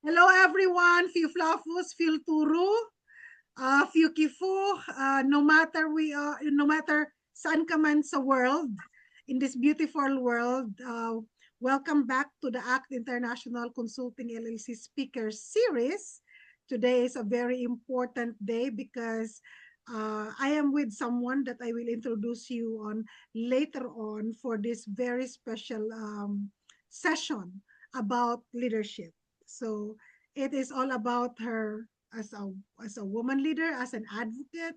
Hello everyone, Fiuflafus, Filturu, Fiukifu, no matter saan ka man sa world, in this beautiful world, welcome back to the ACT International Consulting LLC Speaker Series. Today is a very important day because I am with someone that I will introduce you on later on for this very special session about leadership. So it is all about her as a woman leader, as an advocate,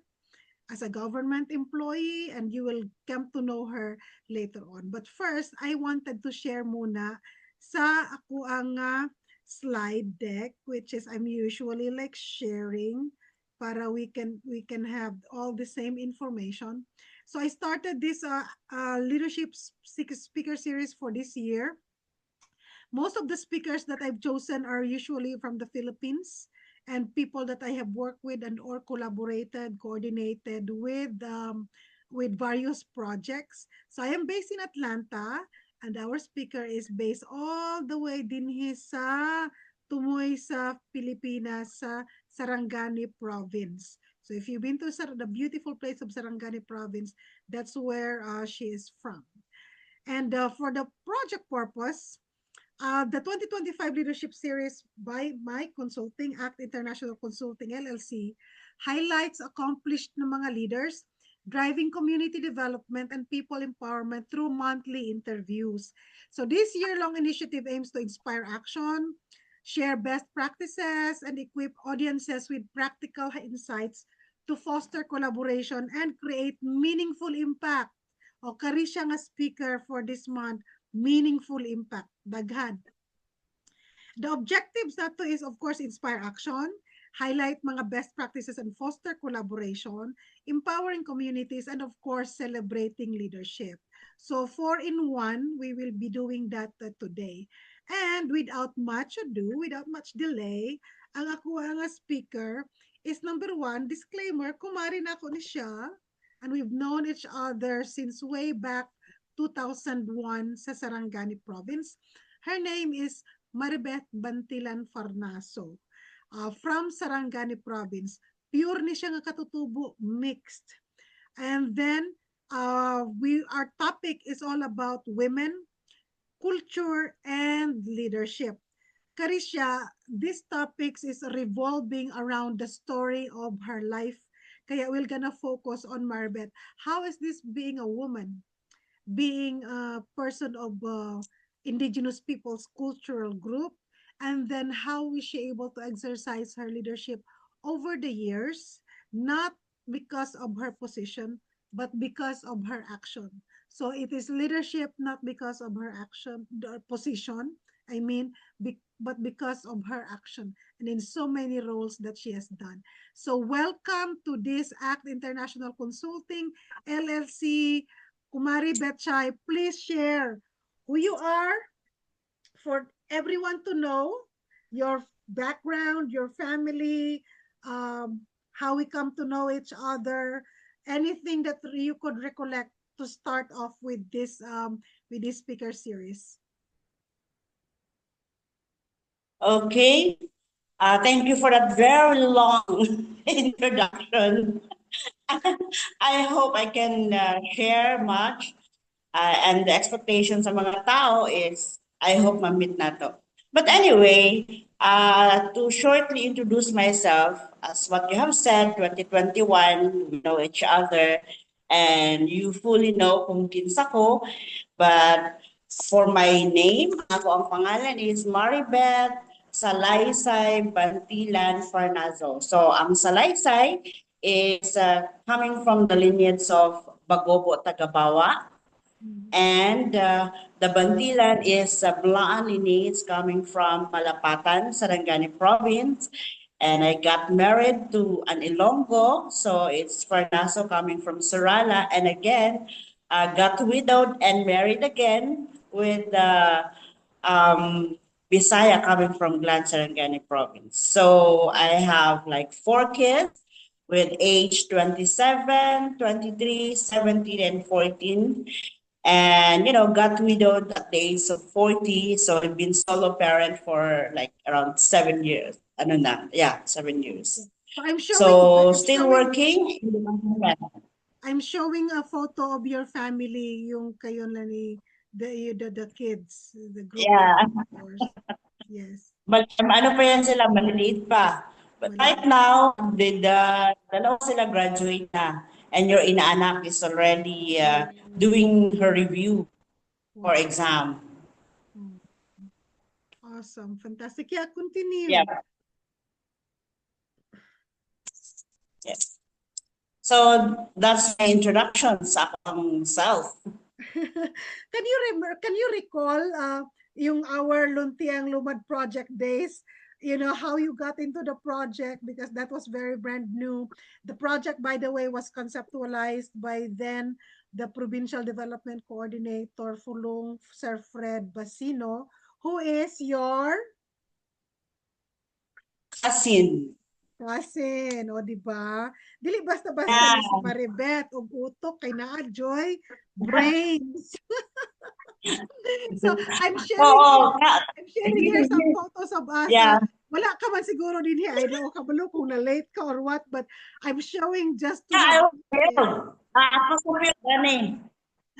as a government employee, and you will come to know her later on. But first, I wanted to share muna sa ako ang slide deck, which is I'm usually like sharing para we can have all the same information. So I started this leadership speaker series for this year. Most of the speakers that I've chosen are usually from the Philippines and people that I have worked with and or collaborated, coordinated with various projects. So I am based in Atlanta and our speaker is based all the way din sa Tumoy sa Pilipinas sa Sarangani province. So if you've been to the beautiful place of Sarangani province, that's where she is from. And for the project purpose, the 2025 Leadership Series by my consulting, ACT International Consulting LLC, highlights accomplished ng mga leaders driving community development and people empowerment through monthly interviews. So this year-long initiative aims to inspire action, share best practices, and equip audiences with practical insights to foster collaboration and create meaningful impact. O kari siya nga speaker for this month, meaningful impact, daghan. The objectives nato is of course inspire action, highlight mga best practices and foster collaboration, empowering communities, and of course celebrating leadership. So 4-in-1, we will be doing that today. And without much ado, without much delay, ang ako nga speaker is number 1, disclaimer, kumari na ako ni siya, and we've known each other since way back 2001 sa Sarangani province. Her name is Maribeth Bantilan Farnaso from Sarangani province. Pure ni siya nga katutubo, mixed. And then our topic is all about women, culture, and leadership. Karisha, this topics is revolving around the story of her life. Kaya we're gonna focus on Maribeth. How is this being a woman? Being a person of indigenous people's cultural group, and then how is she able to exercise her leadership over the years, not because of her position, but because of her action. So it is leadership not because of her action, the position, I mean, but because of her action and in so many roles that she has done. So welcome to this ACT International Consulting LLC. Kumari Betchay, please share who you are for everyone to know, your background, your family, how we come to know each other, anything that you could recollect to start off with this speaker series. Okay. Thank you for that very long introduction. I hope I can share much and the expectations sa mga tao is I hope ma-meet na to. But anyway, to shortly introduce myself, as what you have said, 2021, we know each other and you fully know kung kinsa ko. But for my name, ako ang pangalan is Maribeth Salaysay Bantilan Farnazo. So ang Salaysay is coming from the lineage of Bagobo Tagabawa. And the Bantilan is a Blaan lineage coming from Malapatan, Sarangani province. And I got married to an Ilonggo, so it's Farnaso coming from Surala. And again, got widowed and married again with Bisaya coming from Glan, Sarangani province. So I have like 4 kids with age 27, 23, 17, and 14. and got widowed at the age of 40. So I've been solo parent for like around 7 years. Ano na? Yeah, 7 years. So I'm showing So I'm still showing working. I'm showing a photo of your family, yung kayo na ni the kids, the group of Yeah. yours. Yes, But ano pa yan sila, maliliit pa. But right maliit. now, dalawa sila graduate na. And your inaanak is already doing her review for Wow. exam. Mm. Awesome. Fantastic. Yeah, continue. Yeah. Yes. So that's my introduction sa akong self. Can you recall yung our Luntiang Lumad project days? You know how you got into the project because that was very brand new. The project, by the way, was conceptualized by then the Provincial Development Coordinator Fulong Sir Fred Basino, who is your Cousin. cousin, o di ba? Dili basta-basta Yeah. ni si Maribet og utok kay naa Joy brains. So Oo. I'm sharing here some photos of us. Yeah. Wala ka man siguro din here. I don't know kabalo kung na late ka or what, but I'm showing just to Yeah, have I was field. Ako sa field,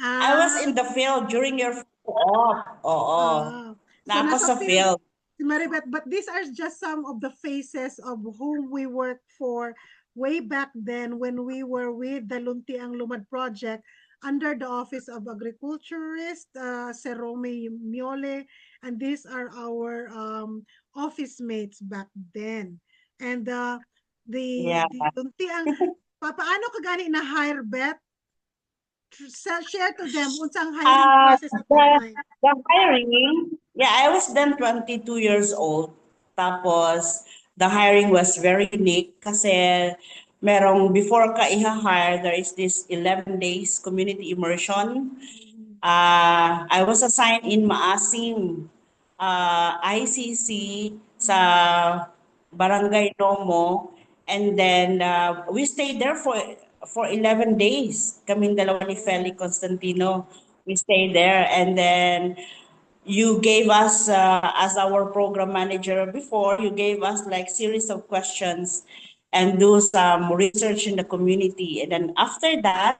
I was ah, in the field during your off. Oo. so Na ako nasa sa field field. si Maribet, but these are just some of the faces of whom we worked for way back then when we were with the Luntiang Lumad project under the Office of Agriculturist, Sir Rome Miole, and these are our office mates back then. And Yeah. the Luntiang, paano ka gani na hire bet? Share to them unsang hiring Uh, process at that the, time. the hiring, yeah, I was then 22 years old. Tapos, the hiring was very unique kasi merong before ka i-hire, there is this 11 days community immersion. I was assigned in Maasim, ICC sa Barangay Nomo. And then we stayed there for 11 days. Kaming dalawa ni Feli Constantino. We stayed there. And then you gave us, as our program manager before, you gave us like series of questions and do some research in the community. And then after that,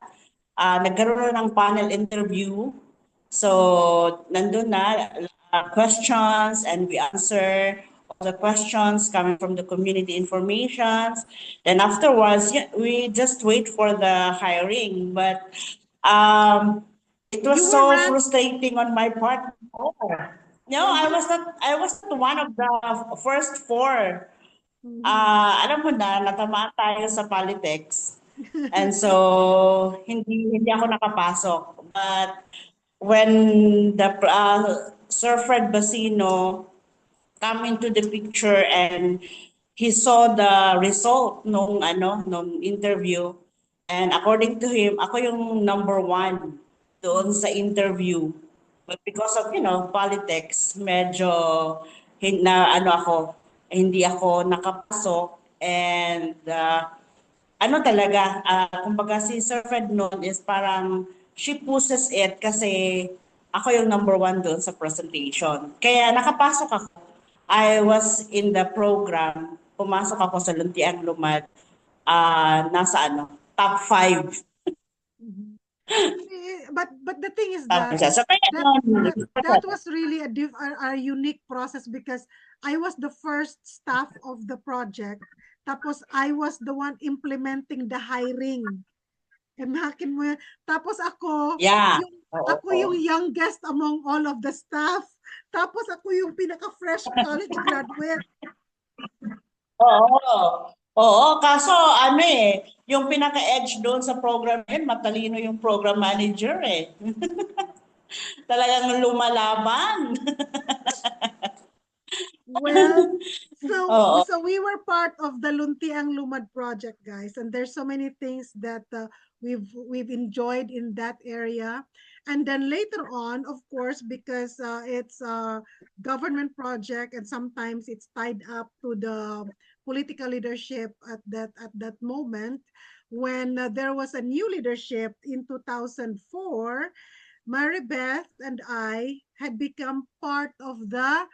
nagkaroon ng panel interview. So, nandun na questions and we answer all the questions coming from the community informations. Then afterwards, yeah, we just wait for the hiring. But it was You were so ranked. frustrating on my part. No, Oh, you. I was not one of the first four. Mhm. Alam mo na, natamaan tayo sa politics. And so, hindi ako nakapasok. But when the Sir Fred Basino come into the picture and he saw the result nung interview, and according to him, ako yung number one doon sa interview. But because of politics, medyo hindi ako nakapasok. And ano talaga, kumbaga si Sir Fred noon is parang she pushes it kasi ako yung number one doon sa presentation. Kaya nakapasok ako. I was in the program. Pumasok ako sa Luntiang Lumad. Nasa top 5. Mhm. But the thing is Top that siya. So kaya that noon, that was really a unique process because I was the first staff of the project. Tapos I was the one implementing the hiring. Imagine mo yan. Tapos yeah. Oo, ako oo. yung youngest among all of the staff. Tapos ako yung pinaka-fresh college graduate. Oo. Oo, kaso yung pinaka-edge doon sa program yun, matalino yung program manager eh. Talagang lumalaban. Well, Oo. so we were part of the Luntiang Lumad project, guys, and there's so many things that we've enjoyed in that area. And then later on, of course, because it's a government project and sometimes it's tied up to the political leadership at that moment when there was a new leadership in 2004. Maribeth and I had become part of the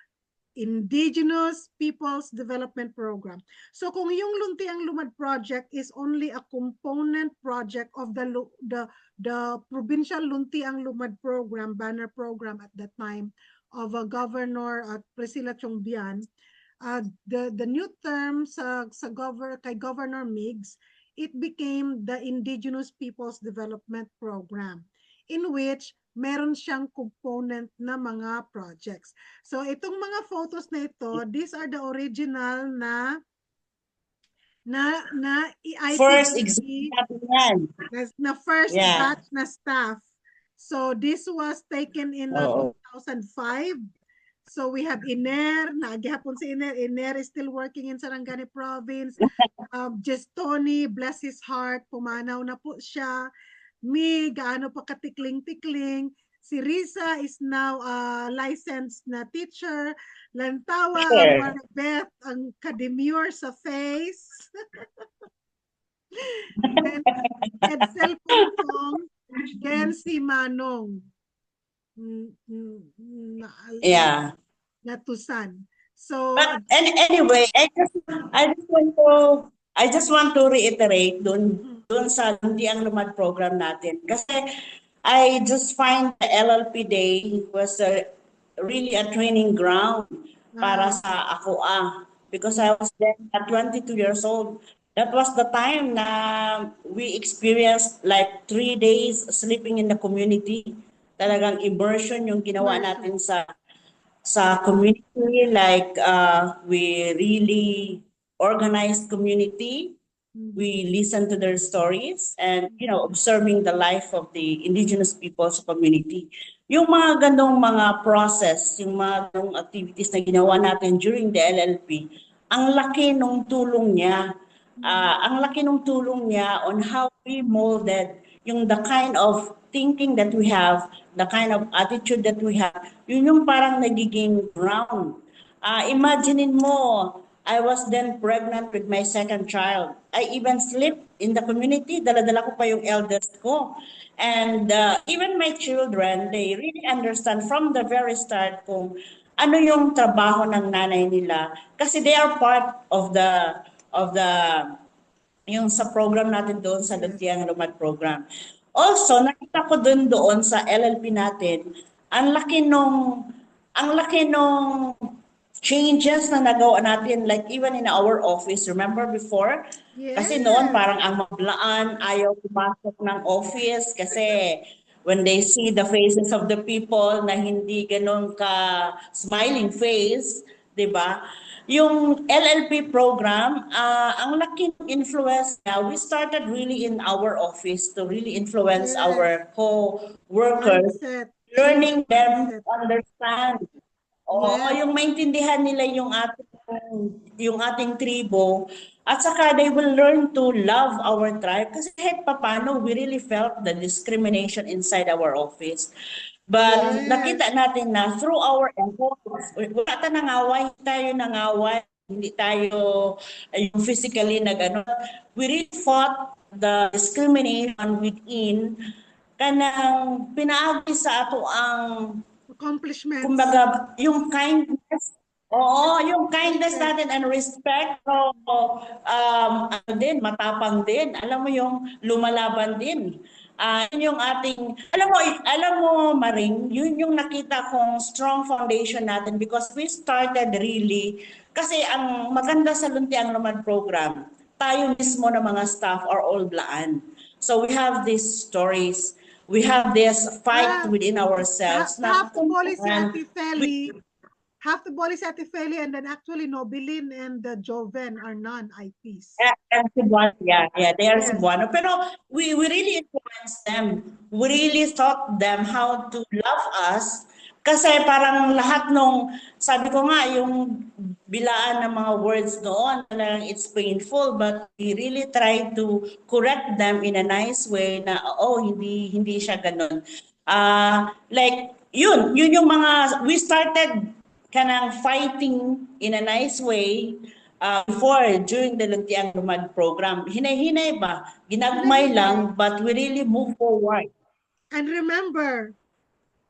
Indigenous Peoples Development Program. So kung yung Luntiang Lumad project is only a component project of the provincial Luntiang Lumad program, banner program at that time of a governor at Priscilla Chongbian, the new term kay Governor Migs, it became the Indigenous Peoples Development Program, in which meron siyang component na mga projects. So itong mga photos na ito, these are the original na First IPDB example yan. na first Yeah. batch na staff. So this was taken in Oo. 2005. So we have Iner, nagihapon si Iner. Iner is still working in Sarangani province. Just Tony, bless his heart, pumanaw na po siya. Me, gaano pa katikling-tikling. Si Risa is now a licensed na teacher. Lantawa, Sure. Maribeth, ang kademure sa face. Then, Edsel Pongpong, then si Manong. Yeah. Natusan. So, But anyway, I just want to reiterate dun sa Luntiang Lumad program natin. Kasi I just find the LLP Day was really a training ground para sa ako because I was then at 22 years old. That was the time na we experienced like 3 days sleeping in the community. Talagang immersion yung ginawa natin sa community, like we really organized community. We listen to their stories and, observing the life of the indigenous people's community. Yung mga ganong mga process, yung mga ganong activities na ginawa natin during the LLP, ang laki nung tulong niya. Ang laki nung tulong niya on how we molded yung the kind of thinking that we have, the kind of attitude that we have, yun yung parang nagiging ground. Imaginein mo, I was then pregnant with my second child. I even sleep in the community. Dala-dala ko pa yung eldest ko. And even my children, they really understand from the very start kung ano yung trabaho ng nanay nila. Kasi they are part of the yung sa program natin doon sa Luntiang Lumad program. Also, nakita ko doon sa LLP natin, ang laki nung changes na nagawa natin, like even in our office. Remember before? Kasi noon parang ang mablaan, ayaw pumasok ng office kasi when they see the faces of the people na hindi ganun ka smiling face, 'di ba? Yung LLP program, ang laking influence niya. We started really in our office to really influence our co-workers, learning them to understand. Oo, yung maintindihan nila yung ating tribo, at saka they will learn to love our tribe kasi kahit papano we really felt the discrimination inside our office. But nakita natin na through our efforts, wala tayo nangaway, hindi tayo yung physically na gano'n. We really fought the discrimination within kanang pinaagi sa ato ang accomplishments. kumbaga, yung kindness, yung kindness natin and respect, ano din, matapang din. Alam mo yung lumalaban din. Yun yung ating, alam mo Maring, yun yung nakita kong strong foundation natin because we started really, kasi ang maganda sa Luntiang Lumad program, tayo mismo na mga staff are all Blaan. So we have these stories. We have this fight within ourselves. Half the boli si Ate Feli, and then actually Nobilin and Joven are non-IPs. And Cebuano, they are Cebuano. Pero we really influenced them. We really taught them how to love us. Kasi parang lahat nung, sabi ko nga, yung bilaan ng mga words noon, it's painful, but we really try to correct them in a nice way na, hindi siya ganun. Like, yun yung mga, we started kanang fighting in a nice way before, during the Luntiang Lumad program. Hinay-hinay ba? Ginagmay lang, but we really move forward. And remember,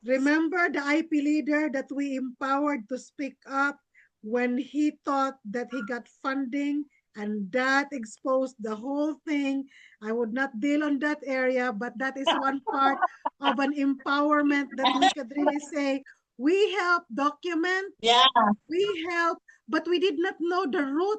Remember the IP leader that we empowered to speak up when he thought that he got funding, and that exposed the whole thing. I would not deal on that area, but that is one part of an empowerment that we could really say we help document, Yeah, we help, but we did not know the root.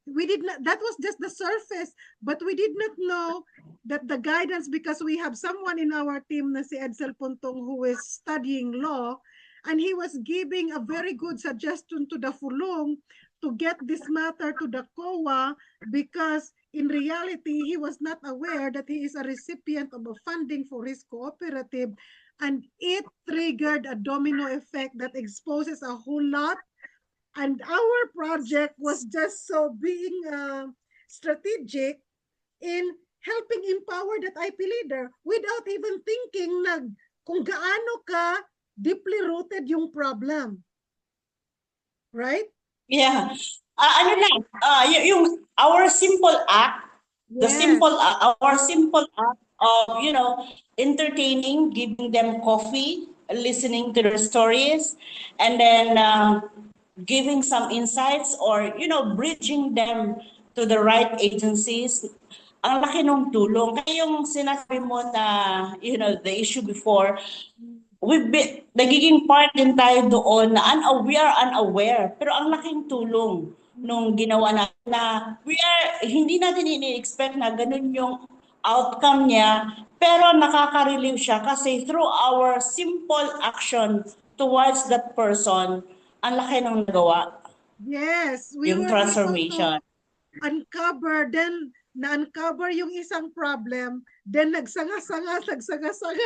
We did not, that was just the surface, but we did not know that the guidance, because we have someone in our team na si Edsel Puntong who is studying law, and he was giving a very good suggestion to the Fulong to get this matter to the COA, because in reality he was not aware that he is a recipient of a funding for his cooperative, and it triggered a domino effect that exposes a whole lot. And our project was just so being strategic in helping empower that IP leader without even thinking na kung gaano ka deeply rooted yung problem. Right? yeah. Ano lang, yung our simple act, Yes. our simple act of, entertaining, giving them coffee, listening to their stories, and then giving some insights, or, bridging them to the right agencies. Ang laki ng tulong. Kaya yung sinasabi mo na, the issue before, nagiging part din tayo doon na we are unaware. Pero ang laking tulong nung ginawa natin na hindi natin ini-expect na ganun yung outcome niya, pero nakaka-relieve siya kasi through our simple action towards that person, ang laki ng nagawa, Yes, we yung were able transformation. to uncover, then na-uncover yung isang problem, then nagsanga-sanga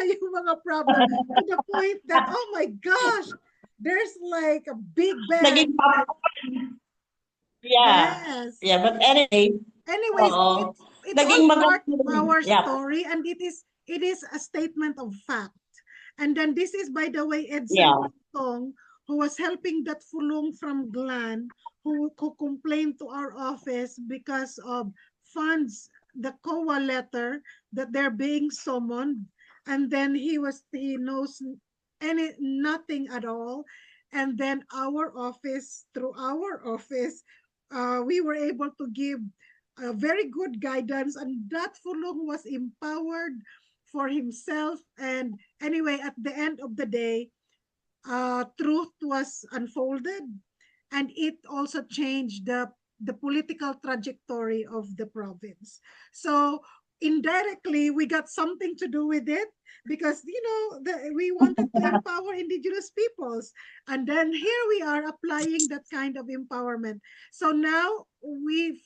yung mga problem to the point that, oh my gosh, there's like a big bang. Naging popcorn. Yeah. Yes. Yeah, but anyway, Anyways, oo. it's all Naging part maganda of rin. our Yeah. story, and it is a statement of fact. And then this is, by the way, Edsel Yeah. Puntong, who was helping that Fulong from Glan, who complained to our office because of funds, the COA letter that they're being summoned, and then he knows nothing at all. And then through our office, we were able to give very good guidance, and that Fulong was empowered for himself. And anyway, at the end of the day, truth was unfolded, and it also changed the political trajectory of the province. So indirectly, we got something to do with it, because we wanted to empower indigenous peoples, and then here we are applying that kind of empowerment. So now we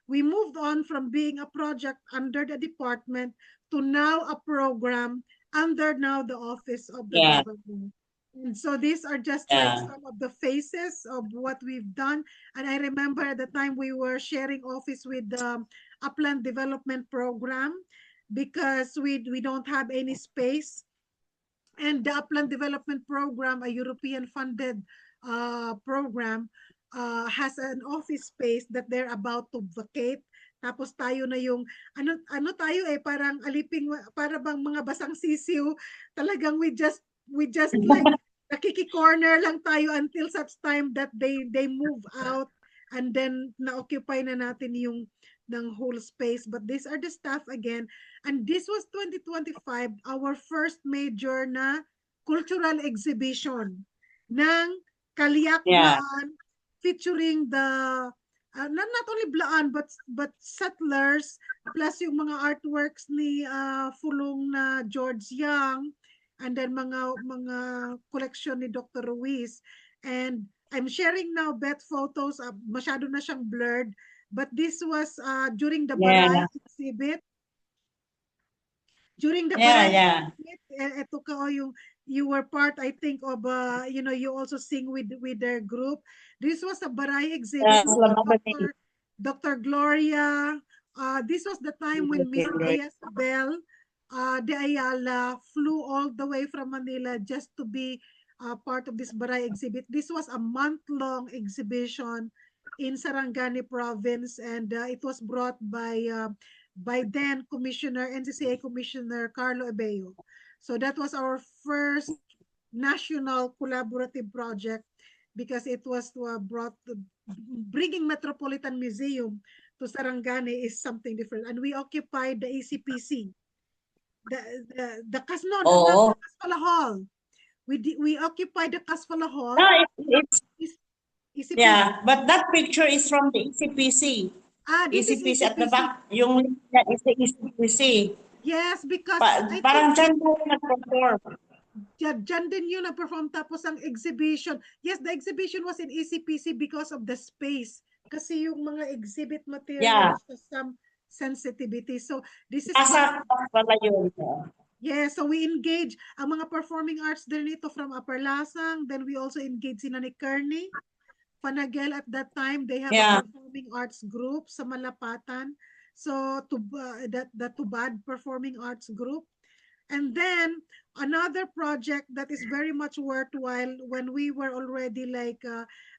moved on from being a project under the department to now a program under now the office of the Yeah. governor. And so these are just like Yeah. some of the faces of what we've done. And I remember at the time we were sharing office with the Upland Development Program, because we don't have any space. And the Upland Development Program, a European funded program, has an office space that they're about to vacate. Tapos tayo na yung ano tayo parang aliping, para bang mga basang sisiw. Talagang we just like nakiki-corner lang tayo until such time that they move out, and then na-occupy na natin yung ng whole space. But these are the staff again. And this was 2025, our first major na cultural exhibition ng Kaliak Yeah. Blaan, featuring the not only Blaan but settlers, plus yung mga artworks ni Fulong na George Young, and then mga collection ni Dr. Ruiz. And I'm sharing now Beth photos, masyado na siyang blurred, but this was during the Baray Yeah. exhibit. During the Yeah. Baray Yeah. exhibit, ito ka you were part, I think, of you also sing with their group. This was a Baray exhibit. Yeah. Dr. Gloria. This was the time when Miss Ayasabel de Ayala flew all the way from Manila just to be part of this Baray exhibit. This was a month-long exhibition in Sarangani province, and it was brought by then NCCA Commissioner Carlo Ebeo. So that was our first national collaborative project because it was bringing Metropolitan Museum to Sarangani is something different. And we occupied the ACPC, the no, not Oo. the Casfala Hall. We occupied the Casfala Hall. No, it's ECPC. yeah, but that picture is from the ECPC. This is ECPC at the ECPC. back, yung link niya is the ECPC. Yes, because I Parang think dyan tayo nag-perform. dyan din yun na-perform tapos ang exhibition. Yes, the exhibition was in ECPC because of the space. Kasi yung mga exhibit Yeah. materials has some sensitivity. So this is Nasa pala yun. yeah, so we engage ang mga performing arts din nito from Upper Lasang. Then we also engage sina ni Kearney, Fanagel at that time. They have Yeah. a performing arts group sa Malapatan. So the Tubad Performing Arts Group. And then another project that is very much worthwhile when we were already like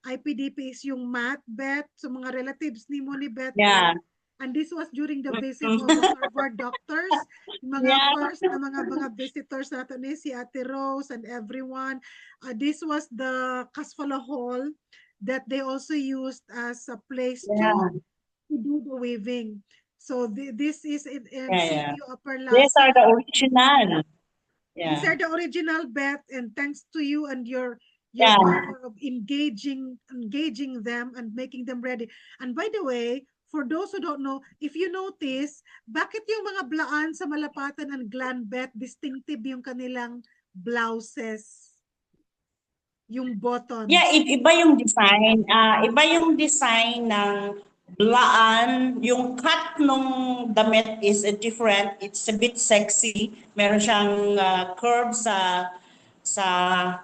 IPDP is yung Matt, Beth, so mga relatives ni mo ni Beth. Yeah. And this was during the visit of the Harvard doctors, mga Yeah. first na mga visitors natin ni si Ate Rose and everyone. This was the Casfala Hall that they also used as a place Yeah. to do the weaving. So this is in Yeah. CU Upper These are the Lasang. original. These Yeah. are the original, Beth, and thanks to you and your Yeah. power of engaging them and making them ready. And by the way, for those who don't know, if you notice, bakit yung mga blaan sa Malapatan and Glan, Beth, distinctive yung kanilang blouses, yung buttons. Yeah, iba yung design. Iba yung design ng blaan. Yung cut nung damit is different. It's a bit sexy. Meron siyang curve sa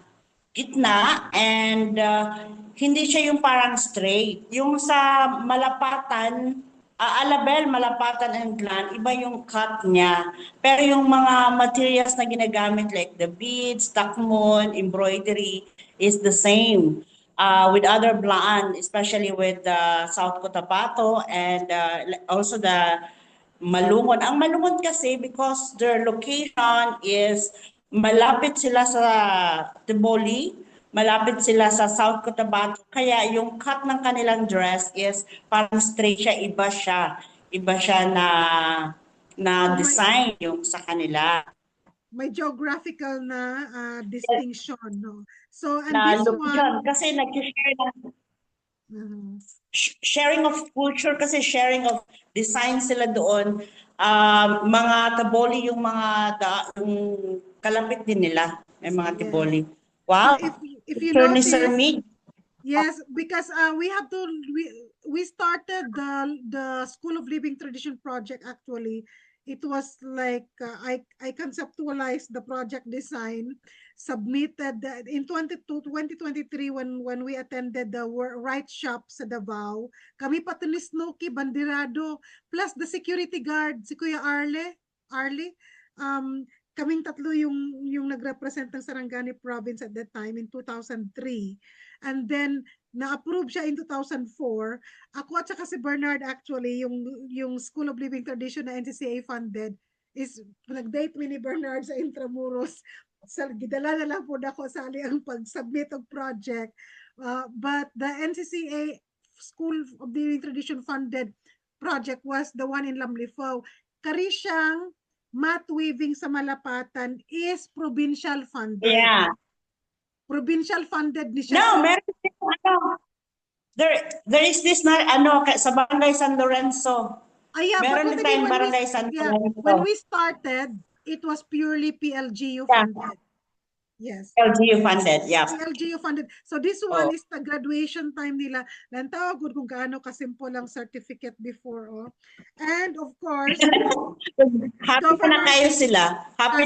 gitna and hindi siya yung parang straight. Yung sa Malapatan, Alabel, Malapatan and Glan, iba yung cut niya. Pero yung mga materials na ginagamit like the beads, takmon, embroidery is the same. With other blaan, especially with South Cotabato and also the Malungon. Ang Malungon kasi because their location is malapit sila sa Tiboli, malapit sila sa South Cotabato. Kaya yung cut ng kanilang dress is parang straight siya, iba siya. Iba siya na So design yung sa kanila. may geographical na distinction, no? So, and Na this location. one, Kasi nag-share ng sharing of culture kasi sharing of design sila doon. Mga Taboli yung yung kalapit din nila. May mga yes. Taboli. So Wow. if you Picture ni notice, Sir Mig. yes, because we have to we started the School of Living Tradition project actually. It was like I conceptualized the project design, submitted in 2023 when we attended the Right Shop sa Davao. Kami pati ni Snooki Bandirado plus the security guard si Kuya Arlie. Kaming tatlo yung nagrepresent ng Sarangani province at that time in 2003. And then na-approve siya in 2004. Ako at saka si Bernard actually, yung School of Living Tradition na NCCA funded is nag-date mi ni Bernard sa Intramuros. Gidala na lang po na ako sali ang pag-submit of project. But the NCCA School of Living Tradition funded project was the one in Lamlifao. Kari siyang mat weaving sa Malapatan is provincial funded. Yeah. Provincial funded ni siya. No, meron din there is this na sa Barangay San Lorenzo. Yeah, meron din tayong Barangay San Lorenzo. When we started, it was purely PLGU funded. Yes. PLGU funded, yeah. PLGU funded. So this one is the graduation time nila. Lantaw good kung gaano kasimple lang certificate before. And of course, happy na kayo sila. Happy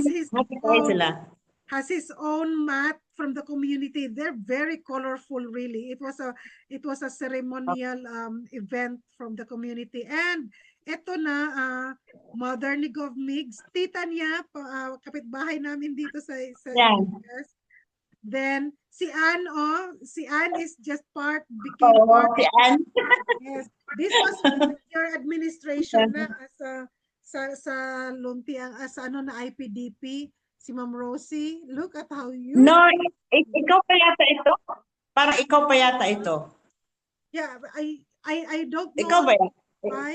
kayo sila. Has his own mat from the community. They're very colorful, really. It was a ceremonial event from the community. And ito na, mother ni Gov Migs, tita niya, kapitbahay namin dito sa US. Then, si Anne is just became part. Si Anne. Yes. This was your administration na sa Luntiang, as na IPDP. Si Ma'am Rosie, look at how No, you, ikaw pa yata ito. Parang ikaw pa yata ito. yeah, I don't Ikaw know ba yan? why,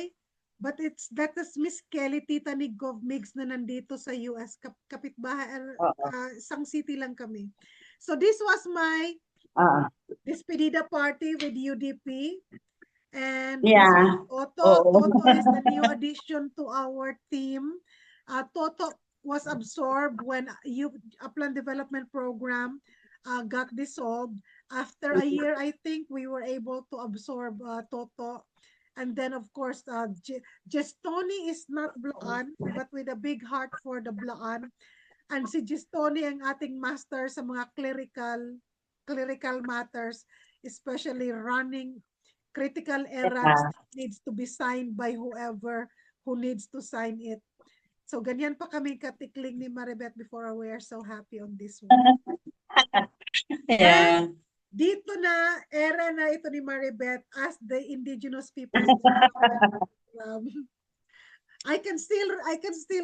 but that is Miss Kelly, tita ni Gov Migs na nandito sa US, kapitbahay, Oo. isang city lang kami. So this was my Ah, despedida party with UDP. And this is yeah. Toto. Oo. Toto is the new addition to our team. Toto was absorbed when Upland Development Program got dissolved. After a year, I think we were able to absorb Toto. And then, of course, Gestoni is not Blaan, but with a big heart for the Blaan. And si Gestoni ang ating master sa mga clerical matters, especially running critical errands Yeah. that needs to be signed by whoever who needs to sign it. So ganyan pa kami katikling ni Maribeth before we are so happy on this one. And Yeah. dito na, era na ito ni Maribeth as the Indigenous Peoples Program. I can still,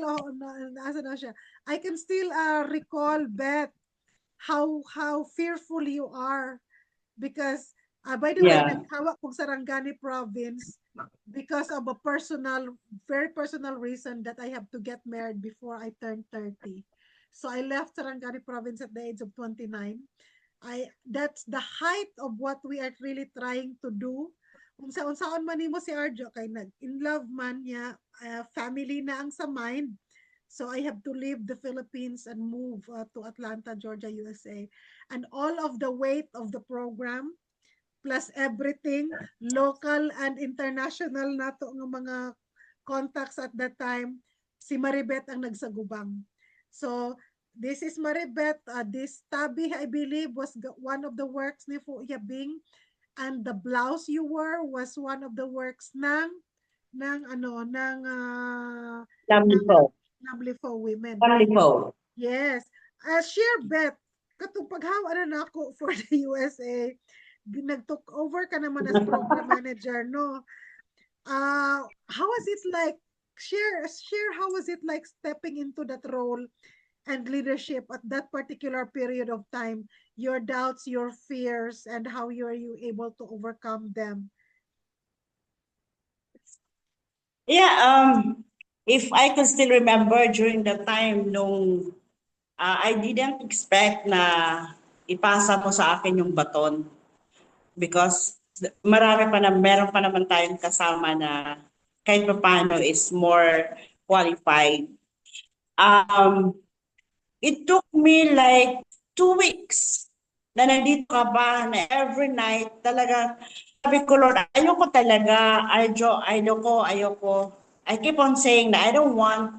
oh, nasa na siya. I can still recall, Beth, how fearful you are because by the way, Yeah. naghawak kong Sarangani province because of a very personal reason that I have to get married before I turn 30. So I left Sarangani province at the age of 29. That's the height of what we are really trying to do. Unsaon man nimo si Arjo kay nag in love man niya, family na ang sa mind. So I have to leave the Philippines and move to Atlanta, Georgia, USA. And all of the weight of the program plus everything local and international nato ng mga contacts at that time, si Maribeth ang nagsagubang. So this is Maribeth. This tabi, I believe, was one of the works ni Fu Yabing, and the blouse you wore was one of the works ng ano ng Lovely po. Lovely for Women. Lovely po. Yes. Share bet katong paghawa na nako for the USA, nag-took over ka naman as program manager, no? How was it like? Share how was it like stepping into that role and leadership at that particular period of time? Your doubts, your fears, and how you able to overcome them? Yeah, if I could still remember during the time nung I didn't expect na ipasa mo sa akin yung baton because meron pa naman tayong kasama na kahit pa paano is more qualified. Um, it took me like 2 weeks na nandito ka ba na every night talaga sabi ko, Lord, ayoko talaga, ayoko. I keep on saying na I don't want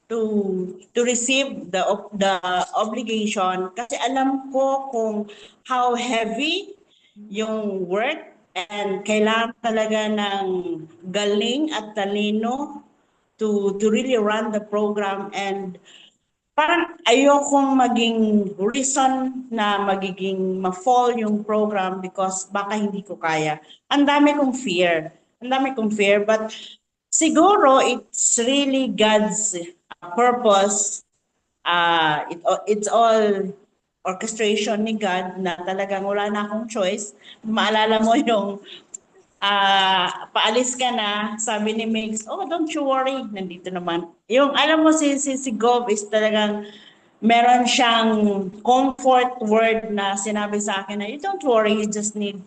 to receive the obligation kasi alam ko kung how heavy yung work and kailangan talaga ng galing at talino to really run the program and parang ayokong maging reason na magiging ma-fall yung program because baka hindi ko kaya. Ang dami kong fear. Ang dami kong fear. But siguro it's really God's purpose. It's all orchestration ni God na talagang wala na akong choice. Maalala mo yung paalis ka na, sabi ni Mix, oh, don't you worry, nandito naman. Yung, alam mo, si Gov is talagang, meron siyang comfort word na sinabi sa akin na, you don't worry, you just need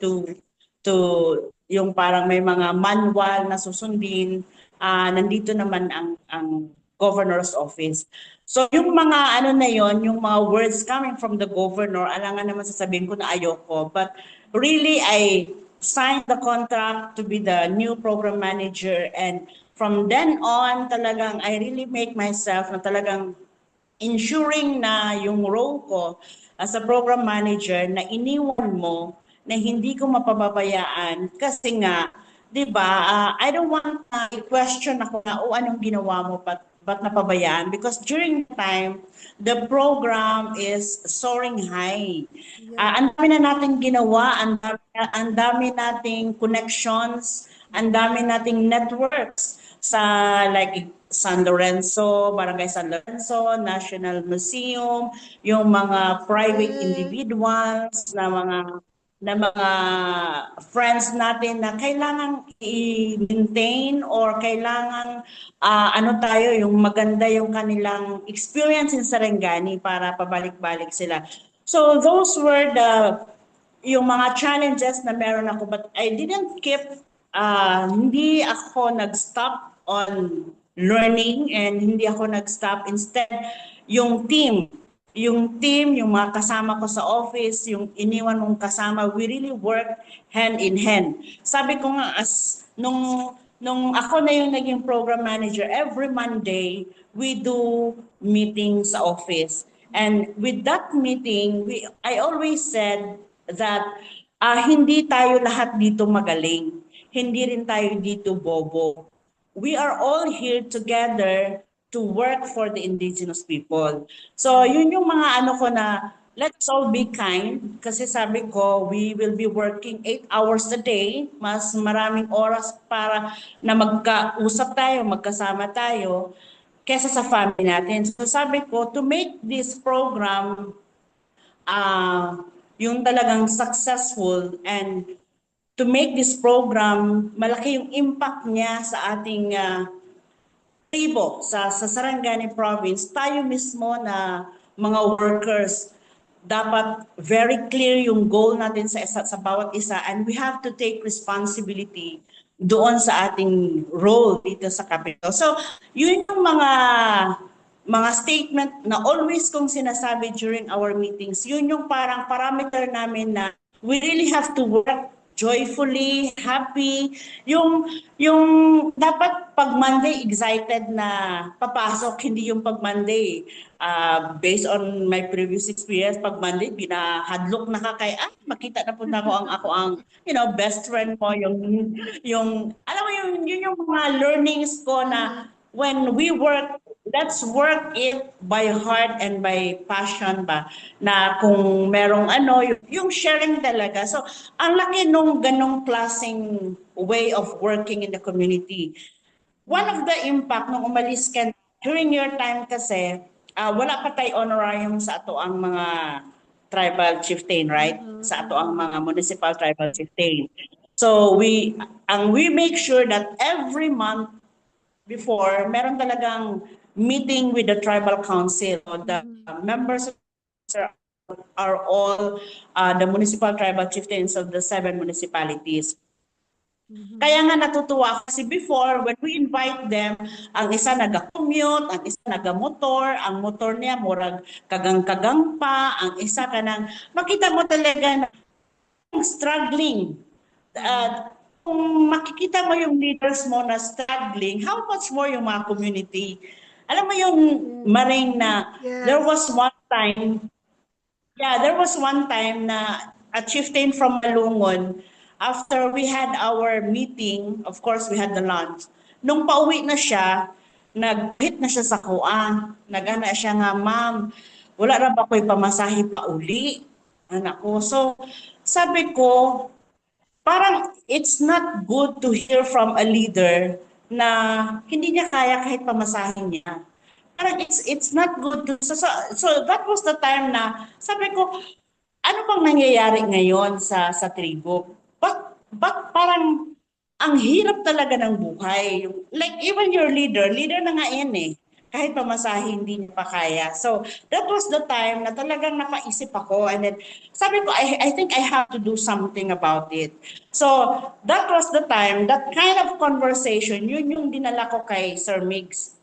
yung parang may mga manual na susundin, nandito naman ang governor's office. So yung mga ano na yon, yung mga words coming from the governor, alangan naman sasabihin ko na ayoko. But really, I signed the contract to be the new program manager and from then on, talagang I really make myself na talagang ensuring na yung role ko as a program manager na iniwan mo na hindi ko mapababayaan kasi nga 'di ba, I don't want na i-question ako na, anong ginawa mo, ba't napabayaan? Because during the time, the program is soaring high. Yeah. Ang dami na nating ginawa, ang dami nating connections, ang dami nating networks sa like San Lorenzo, Barangay San Lorenzo, National Museum, yung mga private individuals na mga friends natin na kailangan i-maintain or kailangan ano tayo, yung maganda yung kanilang experience in Sarangani para pabalik-balik sila. So those were yung mga challenges na meron ako, but I didn't keep, hindi ako nag-stop on learning and hindi ako nag-stop. Instead, yung team, yung mga kasama ko sa office, yung iniwan mong kasama, we really work hand in hand. Sabi ko nga, nung ako na yung naging program manager, every Monday, we do meetings sa office. And with that meeting, I always said that hindi tayo lahat dito magaling. Hindi rin tayo dito bobo. We are all here together to work for the indigenous people. So yun yung mga ano ko na let's all be kind kasi sabi ko we will be working 8 hours a day, mas maraming oras para na magkausap tayo, magkasama tayo kesa sa family natin. So sabi ko to make this program yung talagang successful and to make this program, malaki yung impact niya sa ating tribo, sa Sarangani province, tayo mismo na mga workers, dapat very clear yung goal natin sa bawat isa and we have to take responsibility doon sa ating role dito sa capital. So, yun yung mga statement na always kong sinasabi during our meetings, yun yung parang parameter namin na we really have to work joyfully, happy. Yung dapat pag Monday excited na papasok, hindi yung pag Monday based on my previous experience, pag Monday binahadlok na ka kay makita na po na ako ang best friend mo, yung alam mo yun yung mga learnings ko na when we work, let's work it by heart and by passion ba, na kung merong yung sharing talaga. So, ang laki nung ganong klaseng way of working in the community. One of the impact nung umalis ka, during your time kasi, wala pa tayo honorarium sa ato ang mga tribal chieftain, right? Sa ato ang mga municipal tribal chieftain. So, we make sure that every month before, meron talagang meeting with the tribal council. The members are all the municipal tribal chieftains of the 7 municipalities. Kaya nga natutuwa ako kasi before, when we invite them, ang isa naga-commute, ang isa naga-motor, ang motor niya murag kagang-kagang pa, ang isa kanang makita mo talaga na struggling. Kung makikita mo yung leaders mo na struggling, how much more yung mga community? Alam mo yung Maring na there was one time na a chieftain from Malungon, after we had our meeting, of course we had the lunch, nung pauwi na siya, nag-hit na siya sa kuha. Nag-ana siya nga, ma'am, wala ra ba ko'y pamasahe pa uli? Anak ko. So, sabi ko, parang it's not good to hear from a leader na hindi niya kaya kahit pamasahin niya. Parang it's not good to so that was the time na sabi ko ano bang nangyayari ngayon sa tribo? But parang ang hirap talaga ng buhay. Like even your leader na nga yan kahit pamasahe hindi niya pa kaya. So that was the time na talagang napaisip ako and then sabi ko I think I have to do something about it. So that was the time, that kind of conversation, yun yung dinala ko kay Sir Migs.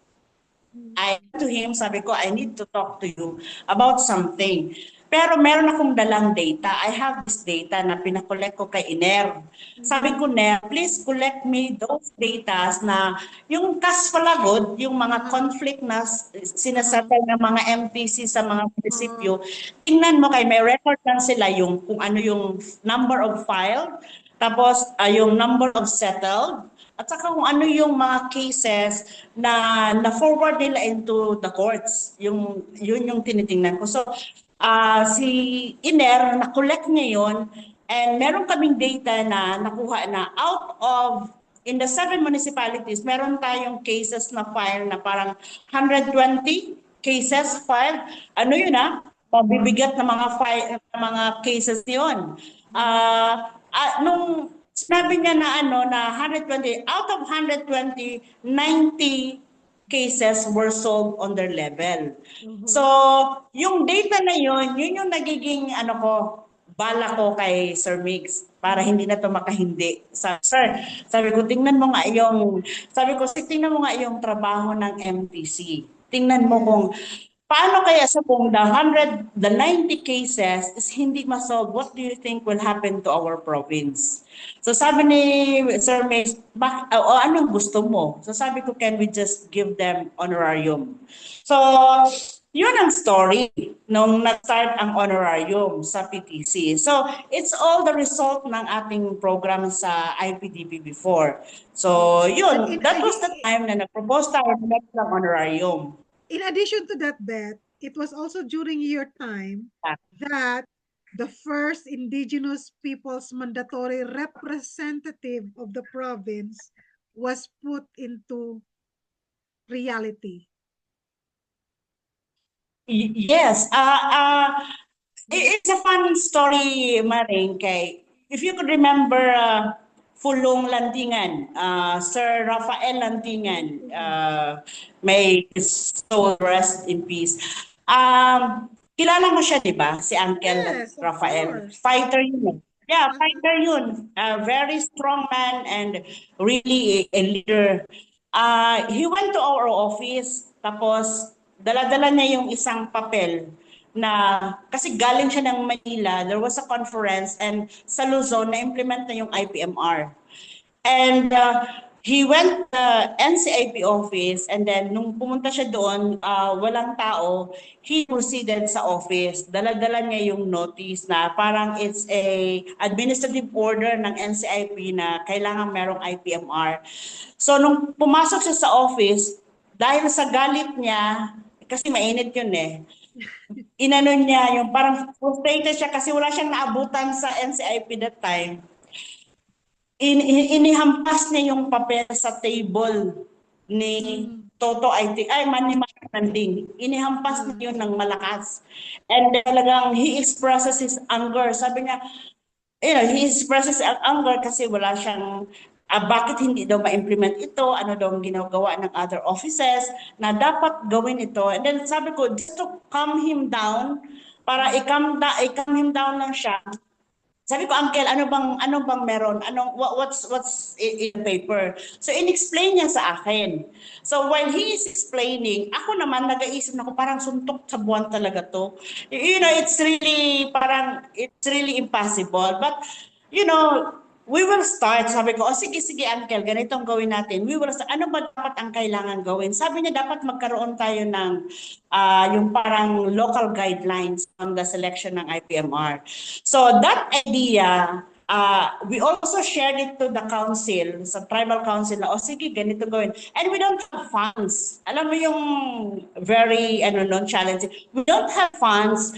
I to him, sabi ko I need to talk to you about something. Pero meron akong dalang data. I have this data na pinakolek ko kay INER. Sabi ko, NER, please collect me those data na yung kasfalagod, yung mga conflict na sinasettle ng mga MPC sa mga munisipyo, tingnan mo kay may record lang sila yung kung ano yung number of filed, tapos yung number of settled, at saka kung ano yung mga cases na na-forward nila into the courts. Yun yung tinitingnan ko. So, si INER, na-collect niya yun, and meron kaming data na nakuha na out of in the 7 municipalities, meron tayong cases na file na parang 120 cases filed. Ano yun mabibigat na mga cases yun. Nung sinabi niya na na 120, out of 120, 90 cases were solved on their level. So, yung data na yun yung nagiging bala ko kay Sir Mix para hindi na to makahindi. Sir, sabi ko, tingnan mo nga yung trabaho ng MTC. Tingnan mo kung paano kaya sa kung the 90 cases is hindi ma-solve, what do you think will happen to our province? So sabi ni Sir Mace, anong gusto mo? So sabi ko, can we just give them honorarium? So, yun ang story nung nag-start ang honorarium sa PTC. So, it's all the result ng ating program sa IPDP before. So, yun, that was the time na nag-propose tayo ng honorarium. In addition to that, Beth, it was also during your time that the first indigenous people's mandatory representative of the province was put into reality. Yes. It's a fun story, Maring. If you could remember Fulong Landingan, Sir Rafael Landingan, may soul rest in peace. Kilala mo siya, di ba? Si Uncle Rafael. Fighter yun. Yeah, fighter yun. Very strong man and really a leader. He went to our office, tapos dala-dala niya yung isang papel na kasi galing siya ng Manila, there was a conference and sa Luzon na-implement na yung IPMR. And he went to the NCIP office and then nung pumunta siya doon, walang tao, he proceeded sa office. Dala-dala niya yung notice na parang it's a administrative order ng NCIP na kailangan merong IPMR. So nung pumasok siya sa office, dahil sa galit niya, kasi mainit yun inano niya yung parang frustrated siya kasi wala siyang naabutan sa NCIP that time. Inihampas niya yung papel sa table ni Toto Manny Manding. Inihampas niya yun ng malakas. And talagang he expresses his anger. Sabi niya, he expresses anger kasi wala siyang bakit hindi daw ma-implement ito, ano daw ang ginagawa ng other offices na dapat gawin ito. And then sabi ko, just to calm him down, para i-calm him down lang siya. Sabi ko, Uncle, ano bang meron? What's in the paper? So in-explain niya sa akin. So while he is explaining, ako naman nag-iisip na ko parang suntok sa buwan talaga to. It's really impossible. But we will start. Sabi ko, sige, Uncle, ganitong gawin natin. We will start. Ano ba dapat ang kailangan gawin? Sabi niya, dapat magkaroon tayo ng yung parang local guidelines on the selection ng IPMR. So that idea, we also shared it to the council, sa tribal council na, sige, ganito gawin. And we don't have funds. Alam mo yung very challenging. We don't have funds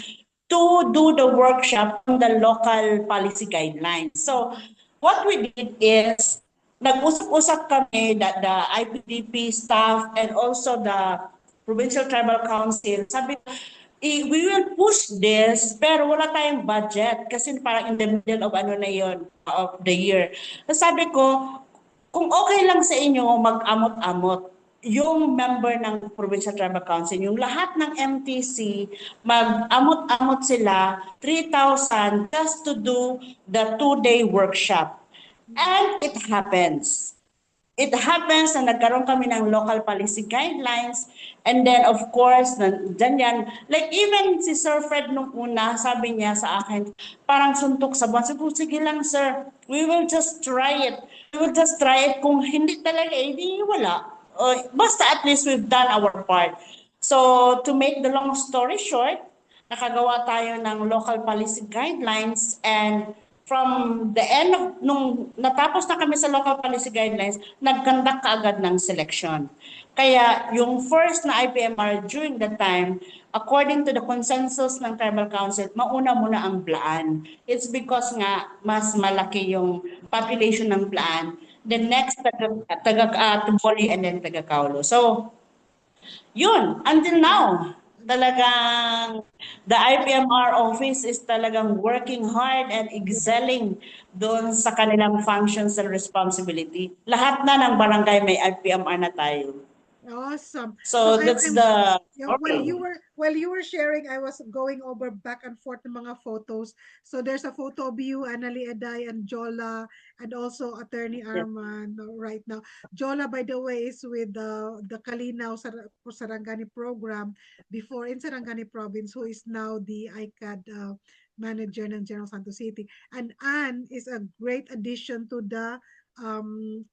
to do the workshop on the local policy guidelines. So what we did is, nag-usap-usap kami, the IPDP staff and also the Provincial Tribal Council. Sabi, we will push this, pero wala tayong budget kasi parang in the middle of of the year. Sabi ko, kung okay lang sa inyo mag-amot-amot, yung member ng Provincial Tribal Council, yung lahat ng MTC, mag-amot-amot sila 3,000 just to do the 2-day workshop. And it happens. It happens na nagkaroon kami ng local policy guidelines. And then, of course, dyan yan. Like even si Sir Fred nung una, sabi niya sa akin, parang suntok sa buwan. Sige lang, sir. We will just try it. We will just try it. Kung hindi talaga, hindi wala. Basta at least we've done our part. So, to make the long story short, nakagawa tayo ng local policy guidelines and from the end of, nung natapos na kami sa local policy guidelines, nag-conduct kaagad ng selection. Kaya yung first na IPMR during that time, according to the consensus ng Tribal Council, mauna muna ang Blaan. It's because nga mas malaki yung population ng Blaan. the next Tuboli, and then taga Kaulo. So, yun, until now, talagang the IPMR office is talagang working hard and excelling doon sa kanilang functions and responsibility. Lahat na ng barangay may IPMR na tayo. Awesome. So So that's the while you were sharing, I was going over back and forth ng mga photos. So there's a photo of you, Annalie Eday, and Jola, and also Attorney Arman right now. Jola, by the way, is with the Kalinaw Sarangani program before in Sarangani province, who is now the ICAD manager ng General Santos City. And Anne is a great addition to the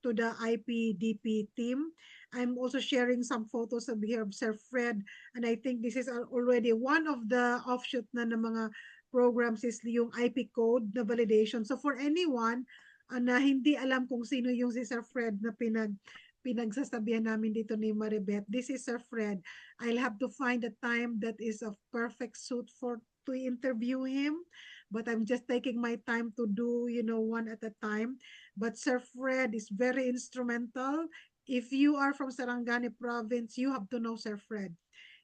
IPDP team. I'm also sharing some photos of here of Sir Fred, and I think this is already one of the offshoot na ng mga programs is yung IP code na validation. So for anyone na hindi alam kung sino yung si Sir Fred na pinagsasabihan namin dito ni Maribeth, this is Sir Fred. I'll have to find a time that is a perfect suit to interview him, but I'm just taking my time to do, one at a time. But Sir Fred is very instrumental. If you are from Sarangani province, you have to know Sir Fred.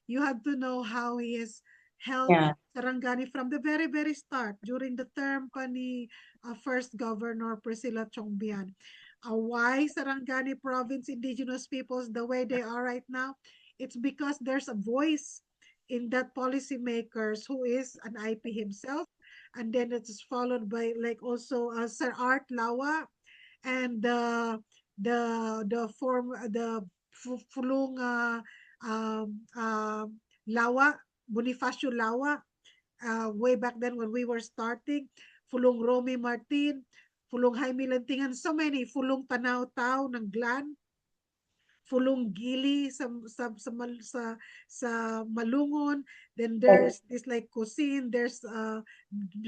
You have to know how he has helped yeah. Sarangani from the very, very start during the term pa ni first Governor Priscilla Chongbian. Why Sarangani province indigenous peoples the way they are right now? It's because there's a voice in that policymakers who is an IP himself, and then it's followed by like also Sir Art Lawa and the Fulong Lawa, Bonifacio Lawa, way back then when we were starting, Fulong Romy Martin, Fulong Jaime Lantingan, so many, Fulong Tanaw Tao ng Glan, Fulong Gili sa Malungon, then there's this like Kusin, there's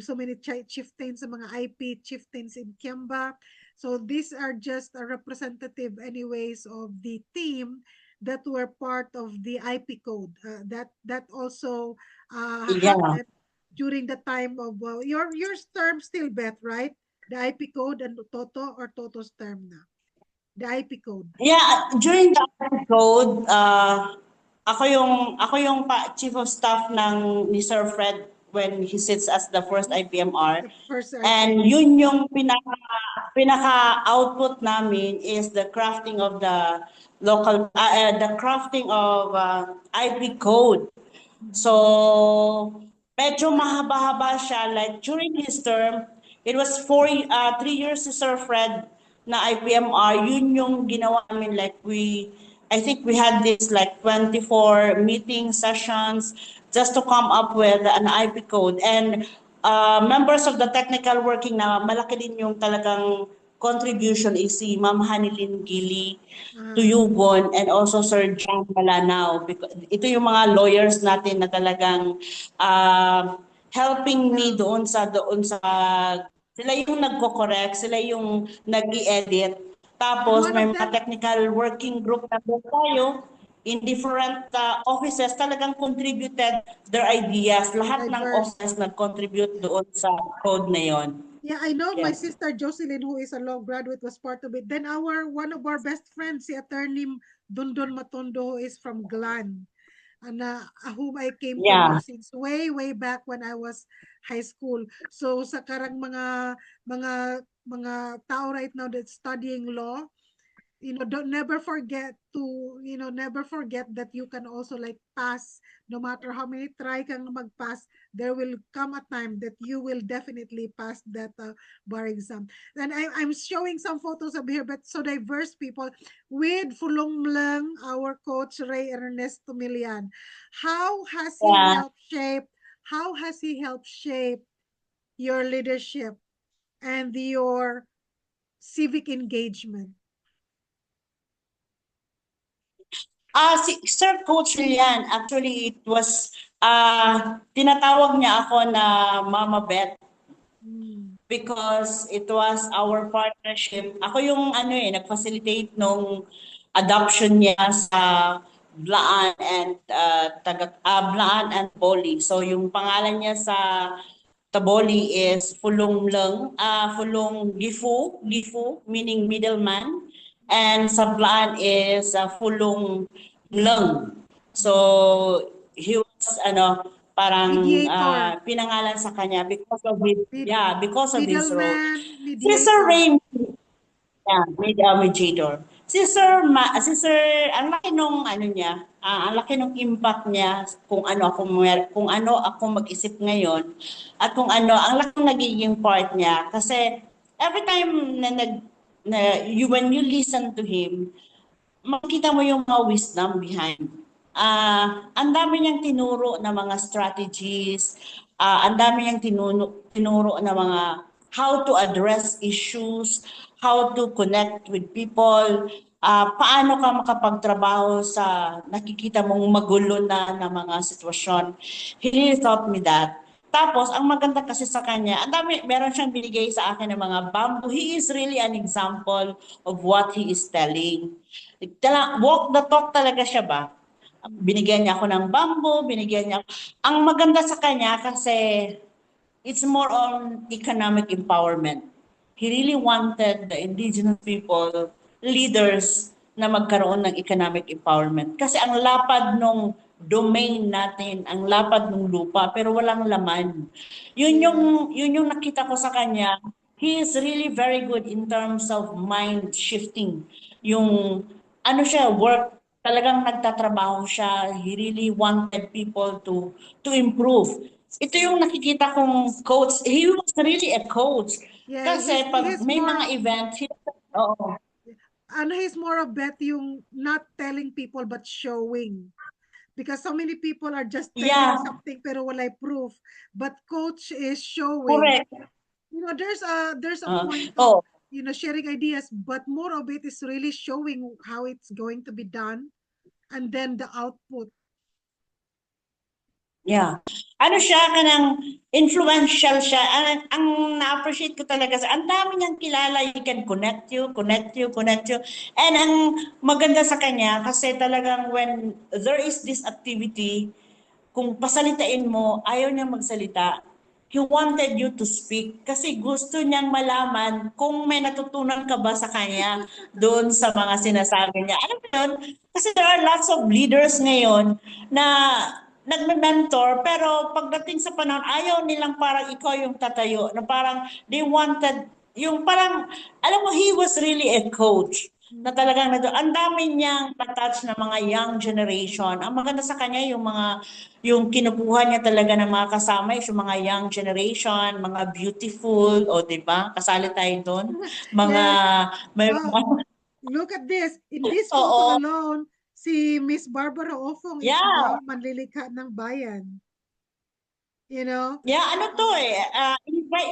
so many chieftains sa mga IP chieftains in Kiamba. So these are just a representative anyways of the team that were part of the IP code. That also Yeah. happened during the time of your term still, Beth, right? The IP code and Toto or Toto's term na. The IP code. Yeah, during the code, ako yung chief of staff ng ni Sir Fred when he sits as the first IPMR. The first And IP. yun yung pinaka output namin is the crafting of the IP code. So medyo mahaba-haba siya. Like during his term, it was 3 years si Sir Fred na IPMR. Yun yung ginawa namin. Like I think we had this like 24 meeting sessions just to come up with an IP code. And members of the technical working na malaki din yung talagang contribution is si Ma'am Hanilin Gili, Tuyugon, and also Sir John Malanao. Ito yung mga lawyers natin na talagang helping me doon sa sila yung nagko-correct, sila yung nag-i-edit. Tapos may mga technical working group na tayo in different offices talagang contributed their ideas. Lahat ng offices nag-contribute doon sa code na yon. Yeah, I know my Yes. sister Jocelyn, who is a law graduate, was part of it. Then one of our best friends, si Attorney Dondon Matondo, who is from Glan, and whom I came to know since way back when I was high school. So sa karang mga tao right now that's studying law, never forget that you can also like pass. No matter how many try kang mag-pass, there will come a time that you will definitely pass that bar exam. And I'm showing some photos of here, but so diverse people with Fulong Mleng, our coach Ray Ernesto Milian. How has he helped shape your leadership and your civic engagement? Si Sir Coach Lilian, actually it was, tinatawag niya ako na Mama Beth because it was our partnership. Ako yung nag-facilitate nung adoption niya sa Blaan and Blaan and Poli. So yung pangalan niya sa Taboli is Fulong Leng, Fulong Gifu meaning middleman, and Sablaan is Fulong Leng. So he was parang Mediator. pinangalan sa kanya because of his Mid because of his role. Middleman, Si Sir mediator. Raymond, yeah, mediator. Si Sir, ang laki nung ano niya, ang laki nung impact niya kung ano ako mag-isip ngayon at kung ano ang laki ng nagiging part niya kasi every time when you listen to him, makita mo yung mga wisdom behind. Ang dami niyang tinuro na mga strategies, ang dami niyang tinuro na mga how to address issues, how to connect with people, paano ka makapagtrabaho sa nakikita mong magulo na mga sitwasyon. He really taught me that. Tapos, ang maganda kasi sa kanya, meron siyang binigay sa akin ng mga bamboo. He is really an example of what he is telling. Walk the talk talaga siya ba? Binigyan niya ako ng bamboo, binigyan niya. Ang maganda sa kanya kasi it's more on economic empowerment. He really wanted the indigenous people, leaders, na magkaroon ng economic empowerment. Kasi ang lapad nung domain natin, ang lapad ng lupa, pero walang laman. Yun yung nakita ko sa kanya. He is really very good in terms of mind shifting. Yung work, talagang nagtatrabaho siya. He really wanted people to improve. Ito yung nakikita kong coach. He was really a coach. Yeah, Kasi pag he's may more, mga event, oo. he's more of bet yung not telling people but showing. Because so many people are just telling Yeah, something pero walay proof. But coach is showing. correct. There's a point of Oh, sharing ideas, but more of it is really showing how it's going to be done, and then the output. yeah. Ano siya, kanang influential siya. Ang na-appreciate ko talaga ang dami niyang kilala. He can connect you, connect you, connect you. And ang maganda sa kanya, kasi talagang when there is this activity, kung pasalitain mo, ayaw niya magsalita. He wanted you to speak kasi gusto niyang malaman kung may natutunan ka ba sa kanya doon sa mga sinasabi niya. Alam mo yun? Kasi there are lots of leaders ngayon na nagme-mentor pero pagdating sa panahon, ayaw nilang parang ikaw yung tatayo. Na parang they wanted, yung parang, alam mo, he was really a coach na talagang ang dami niyang touch ng mga young generation. Ang maganda sa kanya yung kinukuha niya talaga ng mga kasama is yung mga young generation, mga beautiful, o di ba? Kasali tayo doon. Mga Yes. may Oh, look at this. In this photo oo. alone, si Miss Barbara Ofong is Yeah. now manlilikha ng bayan. You know? Yeah, ano to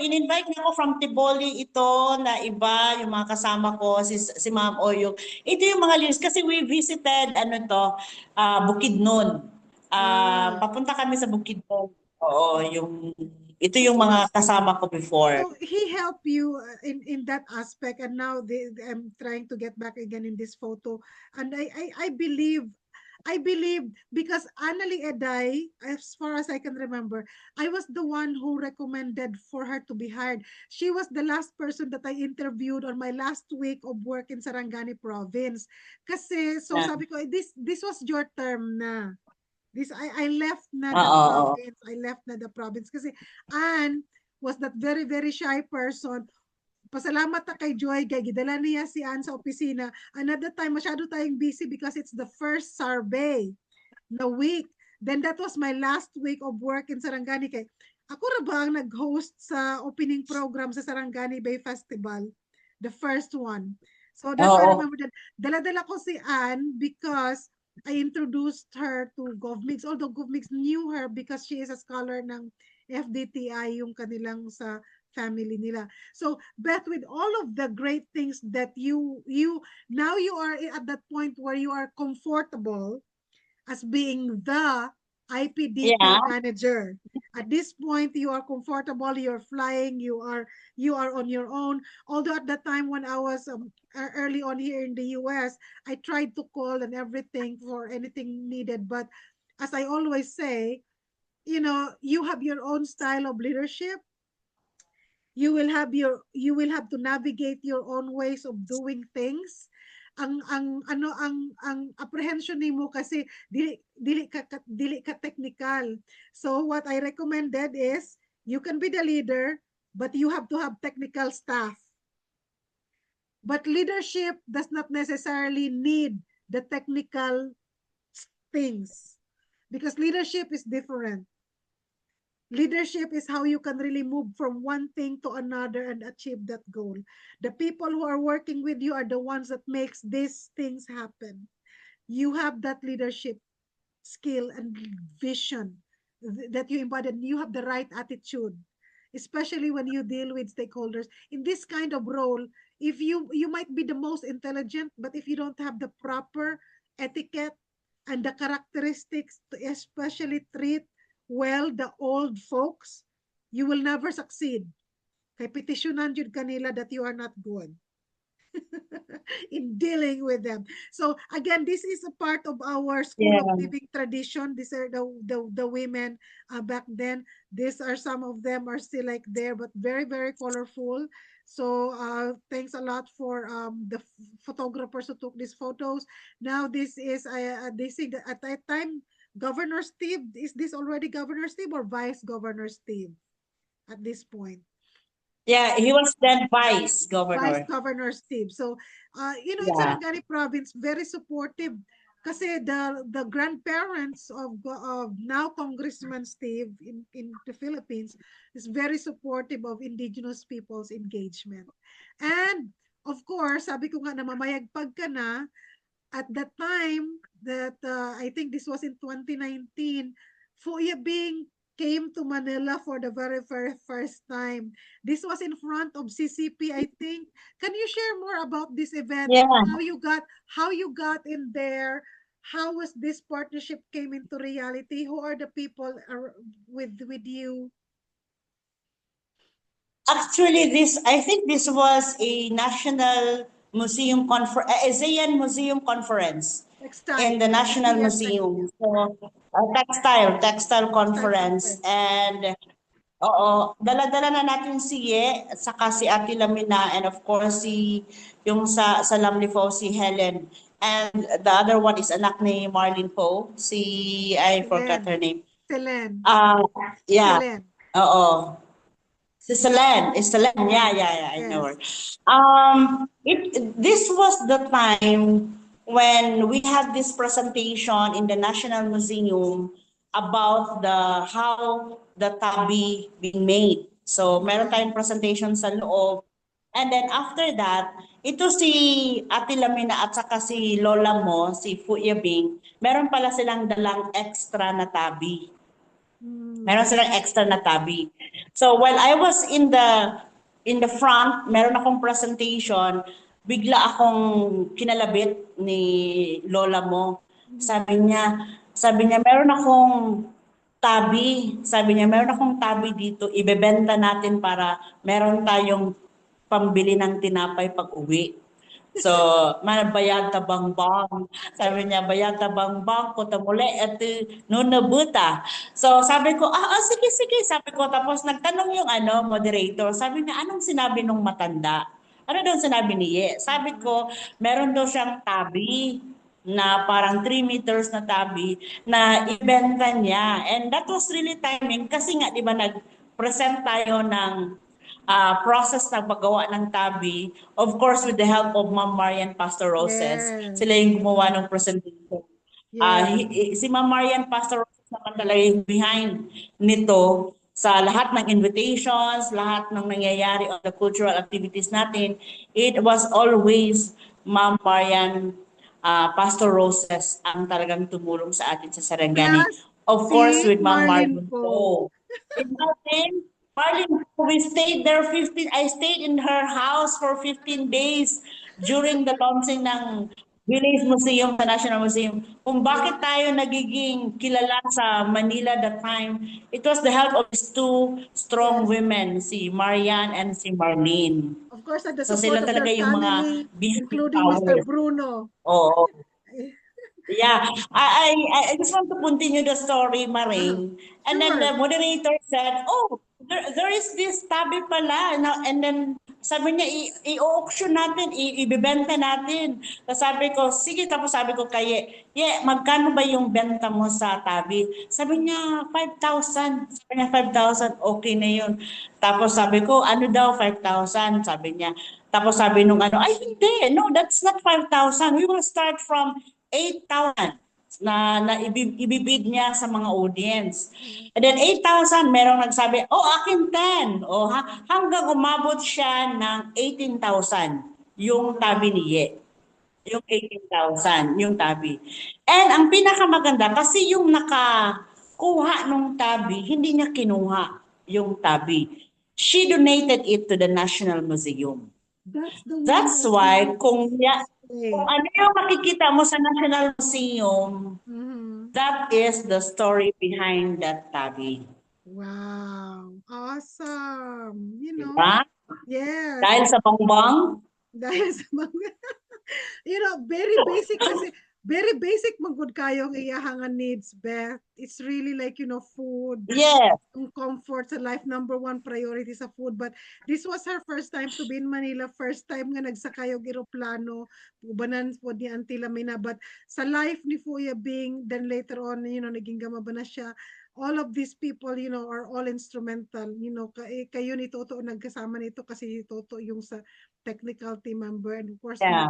in-invite niya ako from Tiboli ito na iba, yung mga kasama ko, si Ma'am Oyong. Ito yung mga leaders kasi we visited, Bukidnon. Ah. Papunta kami sa Bukidnon. Oo, ito yung mga kasama ko before. So he helped you in that aspect, and now I'm trying to get back again in this photo, and I believe because Annalie Eday, as far as I can remember, I was the one who recommended for her to be hired. She was the last person that I interviewed on my last week of work in Sarangani province. Kasi, so Yeah. sabi ko, this was your term na. I left na the Oo. province. I left na the province kasi Anne was that very, very shy person. Pasalamat na kay Joy, kay gidala niya si Anne sa opisina. Another time, masyado tayong busy because it's the first survey na week. Then that was my last week of work in Sarangani. Kay ako na ba ang nag-host sa opening program sa Sarangani Bay Festival? The first one. So that's why I Oo. remember that. Dala-dala ko si Anne because I introduced her to GovMix. Although GovMix knew her because she is a scholar ng FDTI, yung kanilang sa family nila. So, Beth, with all of the great things that now you are at that point where you are comfortable as being the IPDP Yeah. manager. At this point, you are comfortable, you're flying, you are on your own. Although at the time when I was early on here in the US, I tried to call and everything for anything needed. But as I always say, you have your own style of leadership. You will have to navigate your own ways of doing things. Ang apprehension nimo kasi dili ka technical. So what I recommended is you can be the leader, but you have to have technical staff. But leadership does not necessarily need the technical things, because leadership is different. Leadership is how you can really move from one thing to another and achieve that goal. The people who are working with you are the ones that makes these things happen. You have that leadership skill and vision that you embody. You have the right attitude, especially when you deal with stakeholders in this kind of role. If you might be the most intelligent, but if you don't have the proper etiquette and the characteristics to especially treat well the old folks, you will never succeed. Kay petitionan jud kanila that you are not good in dealing with them. So again, this is a part of our school of Yeah. living tradition. These are the women back then. These are some of them are still like there, but very very colorful. So thanks a lot for the photographers who took these photos. Now this is they say that at that time Governor Steve, is this already Governor Steve or Vice Governor Steve at this point? Yeah, he was then vice Vice governor. Governor Steve. So, in Yeah. Sarangani province, very supportive. Kasi the grandparents of now Congressman Steve in the Philippines is very supportive of indigenous people's engagement. And of course, sabi ko nga na mamayagpag ka na, at that time that I think this was in 2019, Fuya Bing came to Manila for the very, very first time. This was in front of CCP, I think. Can you share more about this event? Yeah. How you got in there? How was this partnership came into reality? Who are the people with you? Actually, I think this was a National Museum conference, ASEAN Museum conference in Textile, the yeah, National ASEAN Museum. So, textile Textile conference. Conference. And, oo, dala-dala na natin si Ye, at saka si Ate Lamina, and of course, yung sa Lamlifo, si Helen. And the other one is anak ni Marlene Poe, I forgot Selen. her name. Selen. Uh, yeah, Selen. oo. Si Selen, yeah, I know her. Yes. This was the time when we had this presentation in the National Museum about how the tabi being made. So, meron Wow. tayong presentation sa loob. And then after that, ito si Ate Lamina at saka si Lola mo, si Fu Yabing, meron pala silang dalang extra na tabi. Meron Mm. silang extra na tabi. So while I was in the front, meron akong presentation, bigla akong kinalabit ni lola mo. Sabi niya, meron akong tabi. Sabi niya, meron akong tabi dito, ibebenta natin para meron tayong pambili ng tinapay pag-uwi. So, bayad ta bang bang. Sabi niya, bayad ta bang bang ko ta muli at nunabuta. So, sabi ko, sige. Sabi ko, tapos nagtanong yung moderator. Sabi niya, anong sinabi nung matanda? Ano daw sinabi ni Ye? Sabi ko, meron daw siyang tabi na parang 3 meters na tabi na ibenta niya. And that was really timing kasi nga, di ba, nag-present tayo ng process ng paggawa ng tabi, of course with the help of Ma'am Marian Pastor Roses. Yes. Sila yung gumawa ng presentation. Yes. Si Ma'am Marian Pastor Roses naman talaga yung behind nito sa lahat ng invitations, lahat ng nangyayari on the cultural activities natin. It was always Ma'am Marian Pastor Roses ang talagang tumulong sa atin sa Sarangani. Plus, Of course, si with Ma'am Marlene Marlon Poe. Poe. Imagine, Marlene, we stayed there 15, I stayed in her house for 15 days during the launching ng Village Museum sa National Museum. Kung bakit tayo nagiging kilala sa Manila that time, it was the help of these two strong Yes. women, si Marian and si Marlene. Of course, and the So support sila of their talaga yung mga family, behind including Mr. power. Bruno. Oo. Yeah, I just want to continue the story, Uh-huh. Maring. And then Sure. the moderator said, "Oh, there is this tabi pala." And then sabi niya, i-auction natin, ibebenta natin. Tapos sabi ko, sige. Tapos sabi ko kay, magkano ba yung benta mo sa tabi? Sabi niya, 5,000. Sabi niya, 5,000, okay na yun. Tapos sabi ko, ano daw, 5,000? Sabi niya. Tapos sabi nung ano, ay hindi, no, that's not 5,000. We will start from 8,000 na ibibid niya sa mga audience. And then 8,000, merong nagsabi, oh, akin 10. O, hanggang umabot siya ng 18,000 yung tabi ni Ye. Yung 18,000, yung tabi. And ang pinakamaganda, kasi yung nakakuha nung tabi, hindi niya kinuha yung tabi. She donated it to the National Museum. That's the one That's that we why want kung to say. ano yung makikita mo sa National Museum, Mm-hmm. that is the story behind that tabi. Wow. Awesome. You know, Diba? yes. Dahil sa bongbong, Dahil sa mga, very basic kasi, very basic magud kayo ang iyahangan needs, Beth. It's really like, food, yes. yung comfort sa life, number one priority sa food. But this was her first time to be in Manila, first time nga nagsakay og eroplano, ubanan po ni Auntie Lamina. But sa life ni Fuya Bing, then later on, naging gama ba na siya, all of these people, are all instrumental. Kayo ni Toto nagkasama nito kasi si Toto yung sa technical team member. And of course, Yeah.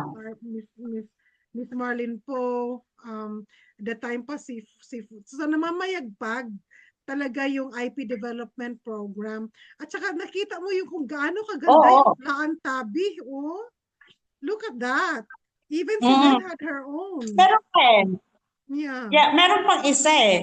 Miss Marlene po, the time pa so namamayagpag talaga yung IP development program. At saka nakita mo yung kung gaano kaganda Oo. yung Laan Tabi. Oh, look at that. Even si Mm. Beth had her own. Meron pa eh. Yeah. Yeah, meron pang isa eh.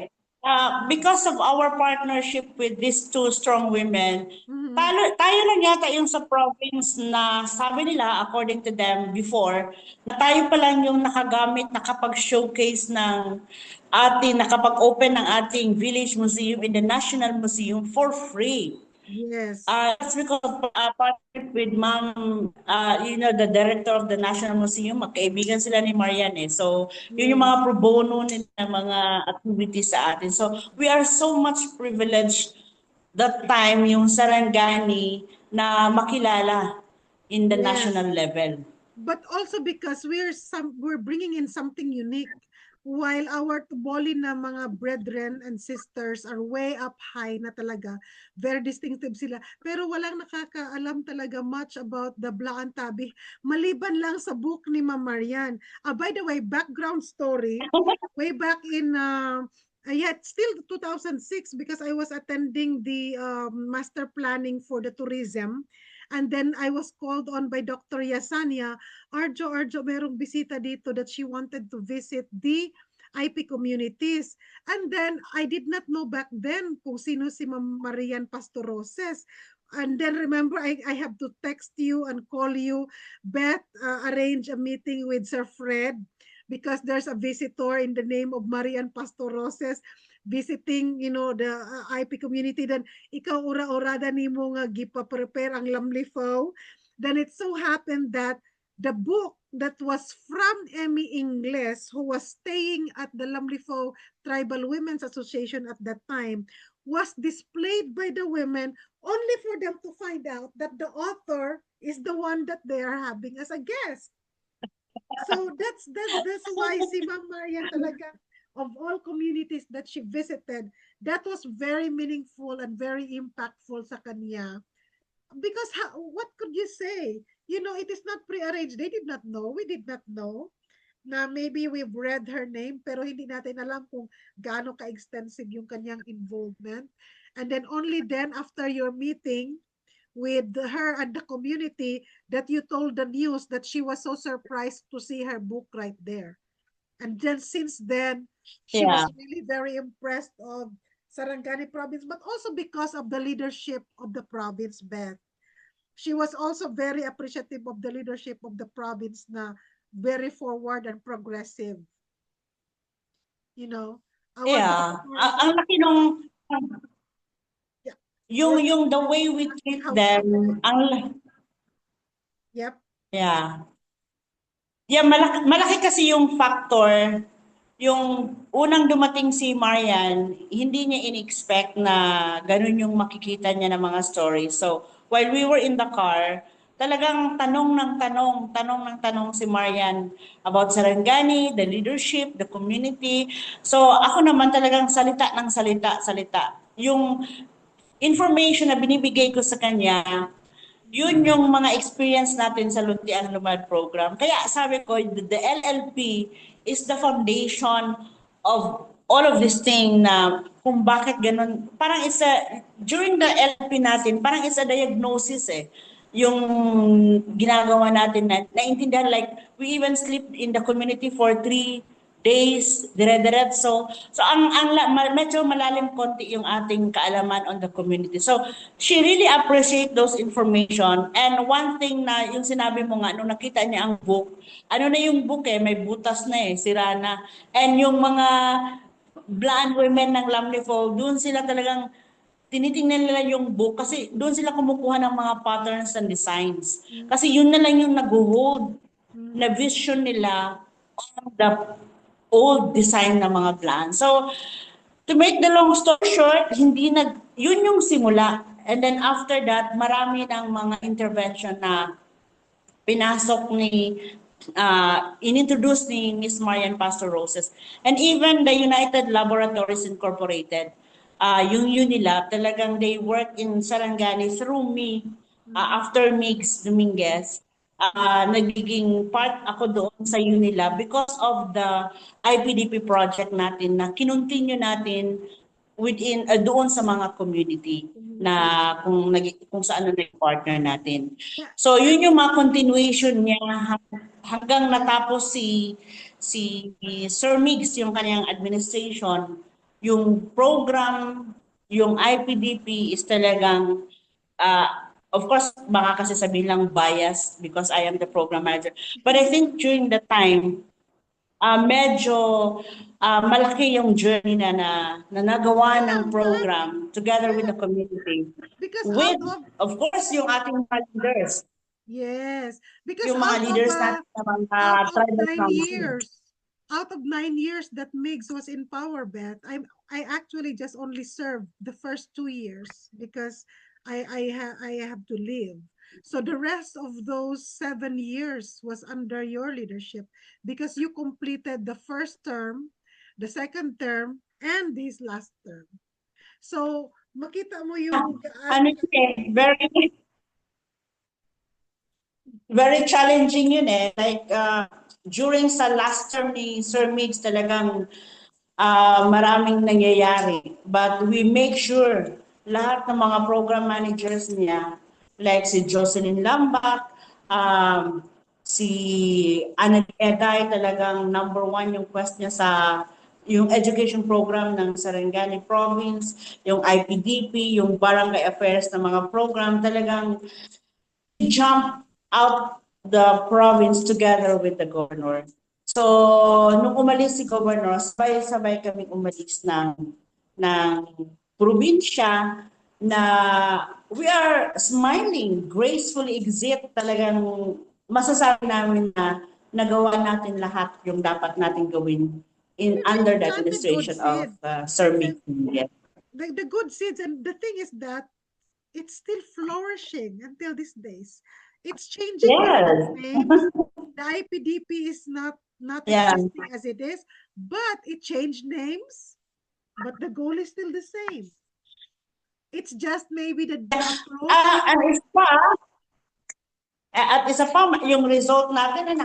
Because of our partnership with these two strong women, Mhm. tayo lang yata yung sa province na sabi nila, according to them before, na tayo pa lang yung nakagamit, nakapag-showcase ng nakapag-open ng ating village museum in the National Museum for free. Yes. That's because partnership with Ma'am, the director of the National Museum, magkaibigan sila ni Marian eh. So, yun yung Yes. mga pro bono nila, mga activities sa atin. So, we are so much privileged that time yung Sarangani na makilala in the Yes. national level. But also because we're bringing in something unique, while our Tuboli na mga brethren and sisters are way up high na talaga, very distinctive sila, pero walang nakakaalam talaga much about the Blaan Tabi, maliban lang sa book ni Ma'am Marian. By the way, background story, way back in still 2006, because I was attending the master planning for the tourism. And then I was called on by Dr. Yasania, Arjo, merong bisita dito that she wanted to visit the IP communities. And then I did not know back then kung sino si Ma'am Marian Pastoroses. And then remember, I have to text you and call you, Beth, arrange a meeting with Sir Fred because there's a visitor in the name of Marian Pastoroses visiting, the IP community. Then ikaw ura-urada nimo nga gipa-prepare ang lamlifaw. Then it so happened that the book that was from Emmy Ingles, who was staying at the Lamlifaw Tribal Women's Association at that time, was displayed by the women only for them to find out that the author is the one that they are having as a guest. So that's why si Ma'am Marian talaga, of all communities that she visited, that was very meaningful and very impactful sa kanya. Because what could you say? It is not prearranged. They did not know. We did not know na maybe we've read her name pero hindi natin alam kung gaano ka-extensive yung kanyang involvement. And then only then after your meeting with her and the community that you told the news that she was so surprised to see her book right there. And then since then, she was Yeah. really very impressed of Sarangani province, but also because of the leadership of the province, Beth. She was also very appreciative of the leadership of the province na very forward and progressive. Our Yeah. governor, Ang laki nung, yeah, yung the way we treat them, yep. yeah. Yeah, malaki kasi yung factor yung unang dumating si Marian, hindi niya in-expect na ganun yung makikita niya ng mga stories. So, while we were in the car, talagang tanong ng tanong si Marian about Sarangani, the leadership, the community. So, ako naman talagang salita ng salita. Yung information na binibigay ko sa kanya, yun yung mga experience natin sa Luntian Lumad program. Kaya sabi ko, the LLP is the foundation of all of this thing na kung bakit ganun. Parang during the LLP natin, parang it's a diagnosis yung ginagawa natin na naintindihan, like we even sleep in the community for 3 days, dire-diretso. So medyo malalim konti yung ating kaalaman on the community. So she really appreciate those information. And one thing na yung sinabi mo nga, nung nakita niya ang book, ano na yung book may butas na sira na. And yung mga blind women ng Lamnifol, doon sila talagang tinitingnan nila yung book kasi doon sila kumukuha ng mga patterns and designs. Kasi yun na lang yung nag-hold na vision nila on the old design ng mga plans. So, to make the long story short, yun yung simula. And then after that, marami ng mga intervention na pinasok inintroduce ni Miss Marian Pastor Roses. And even the United Laboratories Incorporated, yung UNILAB, talagang they work in Sarangani through me, after Migs Dominguez. Nagiging part ako doon sa UNILAB because of the IPDP project natin na kinontinue natin within doon sa mga community na kung saan na yung partner natin. So yun yung mga continuation niya hanggang natapos si Sir Migs yung kanyang administration, yung program, yung IPDP is talagang of course baka kasi sabihin lang bias because I am the program manager. But I think during the time medyo malaki yung journey na nagawa ng program together with the community. Because With, of course, yung ating mga leaders. yes, because Yung mga leaders natin na mga out of tribal 9 council. years, out of 9 years that Migs was in power, Beth, I actually just only served the first 2 years because I have to leave. So the rest of those 7 years was under your leadership because you completed the first term, the second term, and this last term. So makita mo yung Ano yun very challenging yun Like, during sa last term ni Sir Migs, talagang maraming nangyayari. But we make sure lahat ng mga program managers niya, like si Jocelyn Lambak, si Ana Eday, talagang number 1 yung quest niya sa yung education program ng Sarangani Province, yung IPDP, yung barangay affairs na mga program, talagang jump out the province together with the governor. So, nung umalis si governor, sabay-sabay kaming umalis ng probinsya na we are smiling, gracefully exit, talagang masasabi namin na nagawa natin lahat yung dapat natin gawin under the administration of Sir Mick. The good seeds, and the thing is that it's still flourishing until these days. It's changing different names. The IPDP is not existing as it is, but it changed names, but the goal is still the same. It's just maybe the approach. At isa pa, yung result natin ay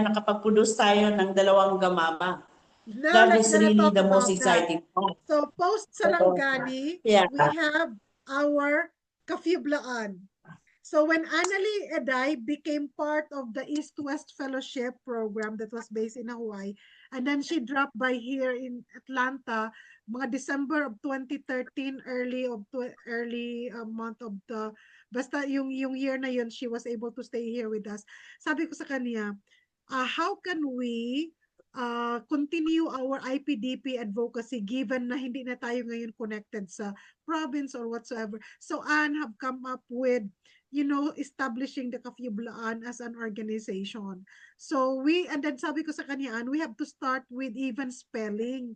nakapag-produce tayo ng 2 gamama. Now That let's is really the most that. exciting part. So post Sarangani, we have our Kafiblaan. So when Annalie Eday became part of the East-West Fellowship program that was based in Hawaii, and then she dropped by here in Atlanta, mga December of 2013, early month of the, basta yung year na yun, she was able to stay here with us. Sabi ko sa kanya, how can we continue our IPDP advocacy given na hindi na tayo ngayon connected sa province or whatsoever. So Anne have come up with establishing the Kafyublaan as an organization. So and then sabi ko sa kanya, we have to start with even spelling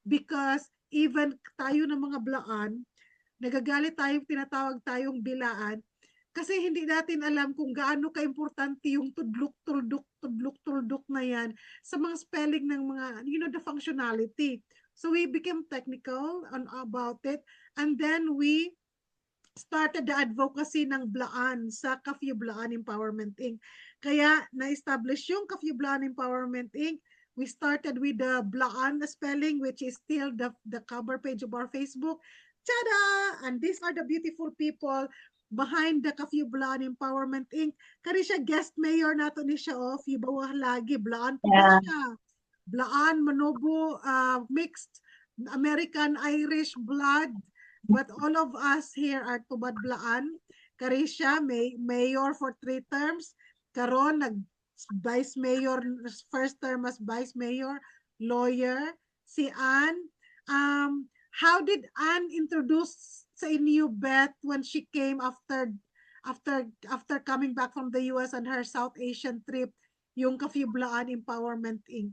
because even tayo ng mga Blaan, nagagalit tayong tinatawag tayong bilaan kasi hindi natin alam kung gaano kaimportante yung tudluk-tulduk na yan sa mga spelling ng mga, the functionality. So we became technical about it, and then we started the advocacy ng Blaan sa Kafyublaan Empowerment Inc. Kaya na-establish yung Kafyublaan Empowerment Inc. We started with the Blaan spelling, which is still the cover page of our Facebook. Tada! And these are the beautiful people behind the Kafyublaan Empowerment Inc. Kari siya guest mayor nato ni siya of Ibawah lagi. Blaan po Yeah. siya. Blaan, Manobo, mixed American-Irish blood. But all of us here are Tubad Blaan. Kari siya, mayor for 3 terms. Karon, vice mayor, first term as vice mayor, lawyer. Si Anne, how did Anne introduce sa inyo, Beth, when she came after coming back from the US and her South Asian trip, yung Kafyublaan Empowerment Inc.?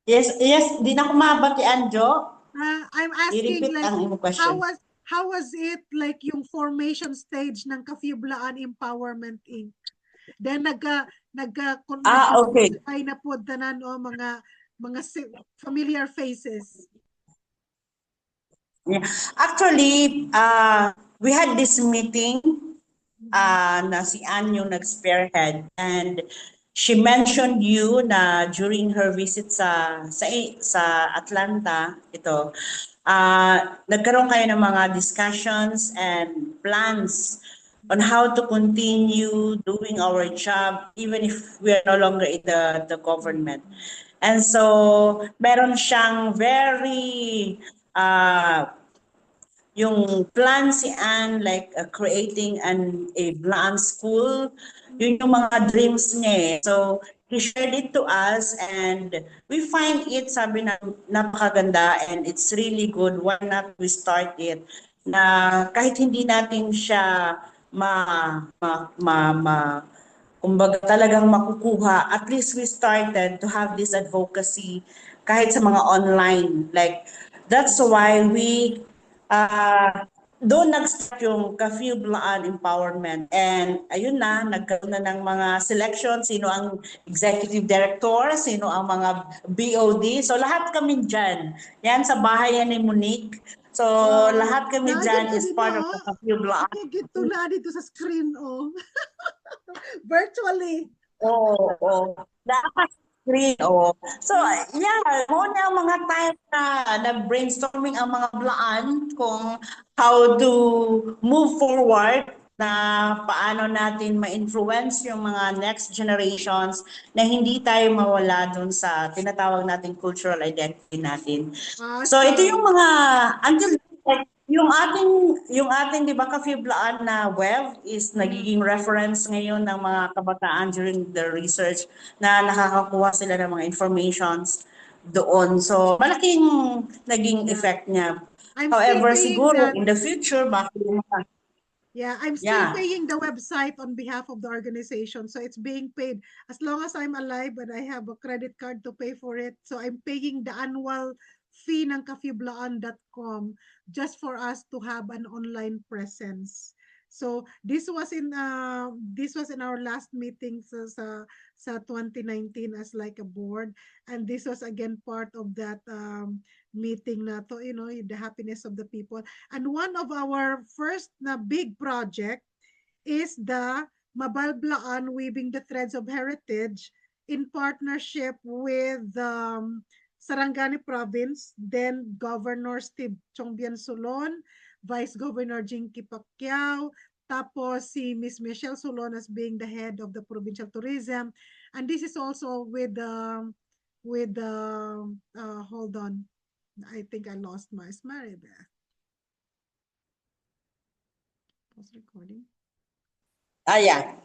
Yes, di na ko mabati, Anjo. I'm asking, I-repeat like, ang iyong question. how was it like yung formation stage ng Kafyublaan Empowerment Inc.? Then okay. Na po tanan o mga familiar faces. Yeah. Actually, we had this meeting na si Anne yung nag-spearhead, and she mentioned you na during her visit sa Atlanta, nagkaroon kayo ng mga discussions and plans on how to continue doing our job even if we are no longer in the government. And so, meron siyang very yung plan si Anne, like creating a Blaan school, yun yung mga dreams niya eh. So, he shared it to us and we find it, sabi na, napakaganda and it's really good. Why not we start it? Na kahit hindi natin siya kumbaga talagang makukuha, at least we started to have this advocacy kahit sa mga online. Like, that's why we doon nag-start yung Kafyublaan Empowerment. And ayun na, nagkaroon na ng mga selection, sino ang executive director, sino ang mga BOD. So lahat kami dyan. Yan sa bahay yan ni Monique. So lahat kami dyan is part of the Kafyublaan. Ako gito na dito sa screen, oh. Virtually. Oo. Screen, oh. So, yeah, muna ang mga time na nag-brainstorming ang mga Blaan kung how to move forward na paano natin ma-influence yung mga next generations na hindi tayo mawala dun sa tinatawag nating cultural identity natin. Awesome. So, ito yung mga, until yung ating 'di ba Kafyublaan na web is nagiging reference ngayon ng mga kabataan during the research na nakakakuha sila ng mga informations doon. So malaking naging effect niya. However, siguro in the future I'm still paying the website on behalf of the organization. So it's being paid as long as I'm alive and I have a credit card to pay for it. So I'm paying the annual fee ng kafyublaan.com just for us to have an online presence. So this was in our last meeting sa 2019 as like a board, and this was again part of that meeting na to, the happiness of the people. And one of our first na big project is the Mabalblaan Weaving the Threads of Heritage in partnership with Sarangani Province, then Governor Steve Chongbian Solon, Vice Governor Jinky Pacquiao, tapos si Miss Michelle Solon as being the head of the provincial tourism. And this is also with hold on, I think I lost my Maribeth. Pause recording. Yeah.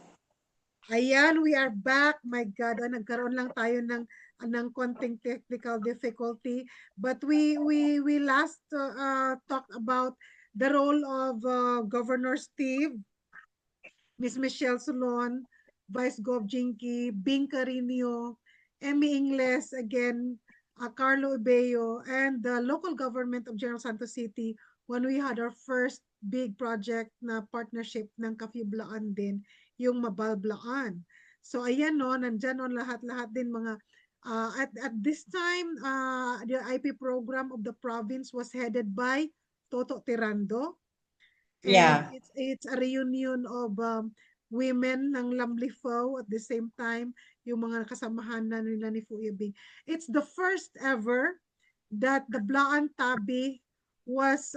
Ayan, we are back. My God, nagkaroon lang tayo ng ng konting technical difficulty. But we last talked about the role of Governor Steve, Miss Michelle Solon, Vice Gov Jinky, Bing Carino, Emmy Ingles, again, Carlo Ubeo, and the local government of General Santos City when we had our first big project na partnership ng Kafiblaan din, yung Mabalblaan. So ayan no, nandyan on lahat-lahat din mga at this time the IP program of the province was headed by Toto Tirando. And Yeah. it's a reunion of women ng Lamlifao at the same time yung mga kasamahan na nila ni Fuya Bing. It's the first ever that the Blaan Tabi was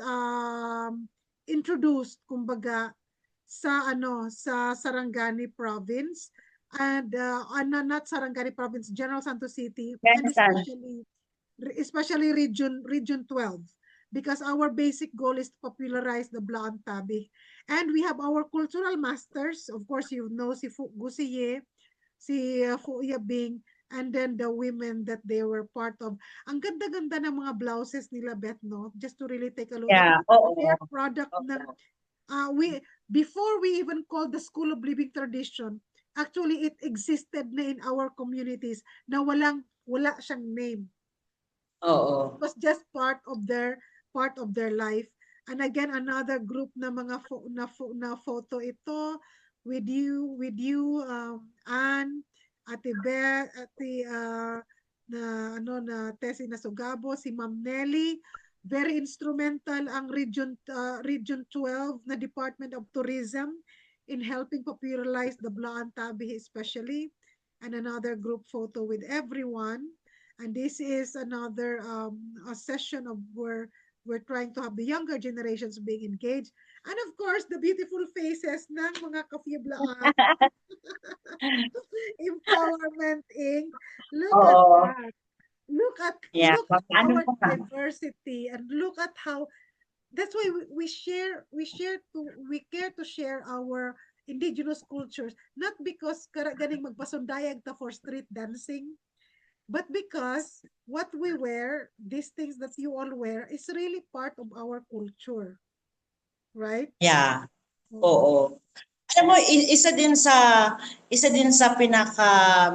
introduced kumbaga sa Sarangani province and not Sarangani province, General Santos City, and Understand. especially region 12, because our basic goal is to popularize the Blaan Tabi. And we have our cultural masters, of course you know si Gusiye, si Fuya Bing, and then the women that they were part of. Ang ganda-ganda ng mga blouses nila, Beth, no? Just to really take a look. Yeah. Their Oo. product Oo. ng before we even called the School of Living Tradition, actually it existed na in our communities na wala siyang name. Oo. It was just part of their life. And again, another group na mga na photo ito with you Anne, Ate Beth, Ate na Tessie Nasugabo, si Ma'am Nelly. Very instrumental ang Region 12 na Department of Tourism in helping popularize the Blaan Tabi especially. And another group photo with everyone. And this is another a session of where we're trying to have the younger generations being engaged. And of course, the beautiful faces ng mga Kafiblaan Empowerment Inc. Look at Oo. that. Look at Yeah. Paano our pa? diversity and look at how that's why we care to share our indigenous cultures, not because ganing magpasundayag ta for street dancing, but because what we wear, these things that you all wear, is really part of our culture. Right? Yeah. Oo. Oo. Alam mo, isa din sa pinaka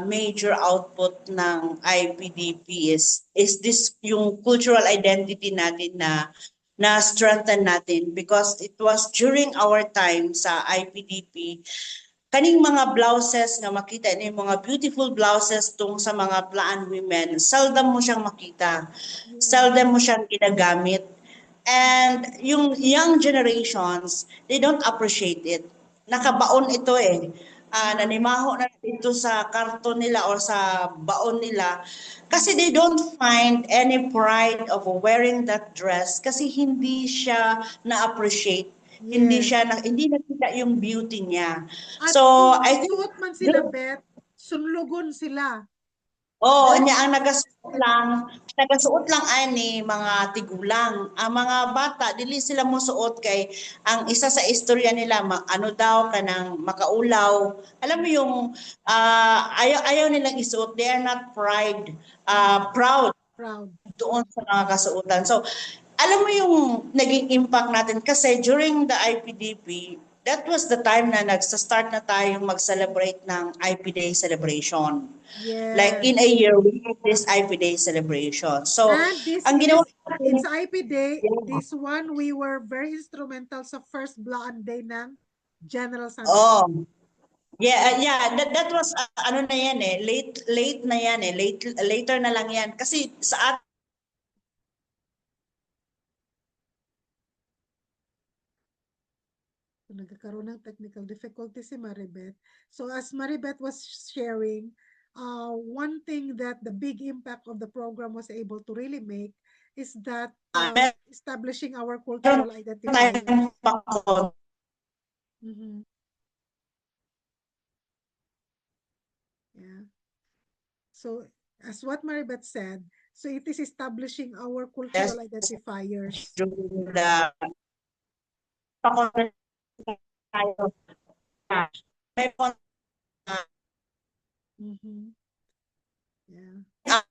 major output ng IPDP is this yung cultural identity natin na strengthen natin because it was during our time sa IPDP kaning mga blouses nga makita ni mga beautiful blouses tung sa mga Blaan women, seldom mo siyang makita. Yeah. Seldom mo siyang ginagamit. And yung young generations, they don't appreciate it. Nakabaon ito eh. Nanimaho na ito sa karton nila or sa baon nila kasi they don't find any pride of wearing that dress kasi hindi siya na-appreciate. Hindi Yes. siya hindi nakita yung beauty niya. At So kung I think magsuot man sila, Beth, sunlugon sila. niya ang nagasuot lang ani mga tigulang. Ang mga bata dili sila mosuot kay ang isa sa istorya nila ano daw kanang makaulaw. Alam mo yung ayaw nilang isuot. They are not proud Proud. doon sa mga kasuotan. So, alam mo yung naging impact natin kasi during the IPDP, that was the time na nagsa-start na tayong mag-celebrate ng IP Day celebration. Like Yes. in a year, we have this IP Day celebration. So, And this ang is, ginawa it's natin, IP Day, yeah. this one, we were very instrumental sa first Blaan Day ng General Santos. Oh, yeah, that was ano na yan eh, late na yan eh, later na lang yan kasi sa Nagkakaroon ng technical difficulty si Maribeth. So as Maribeth was sharing, one thing that the big impact of the program was able to really make is that establishing our cultural identifiers. Mm-hmm. Yeah. So as what Maribeth said, so it is establishing our cultural identifiers. Mm-hmm. Yeah.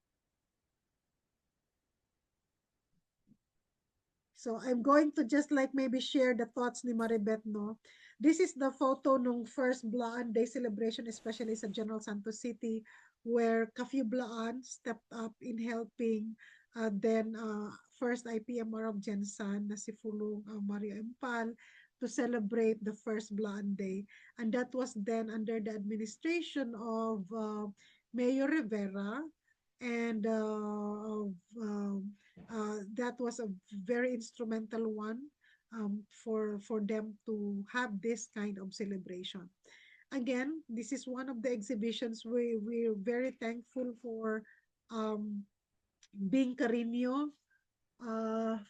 So I'm going to just like maybe share the thoughts ni Maribeth, no? This is the photo nung first Blaan Day celebration, especially sa General Santos City, where Kafue Blaan stepped up in helping first IPMR of Gensan na si Fulong Mario Empal to celebrate the first Blaan Day. And that was then under the administration of Mayor Rivera, and that was a very instrumental one for them to have this kind of celebration. Again, this is one of the exhibitions we're very thankful for um, Bing Carino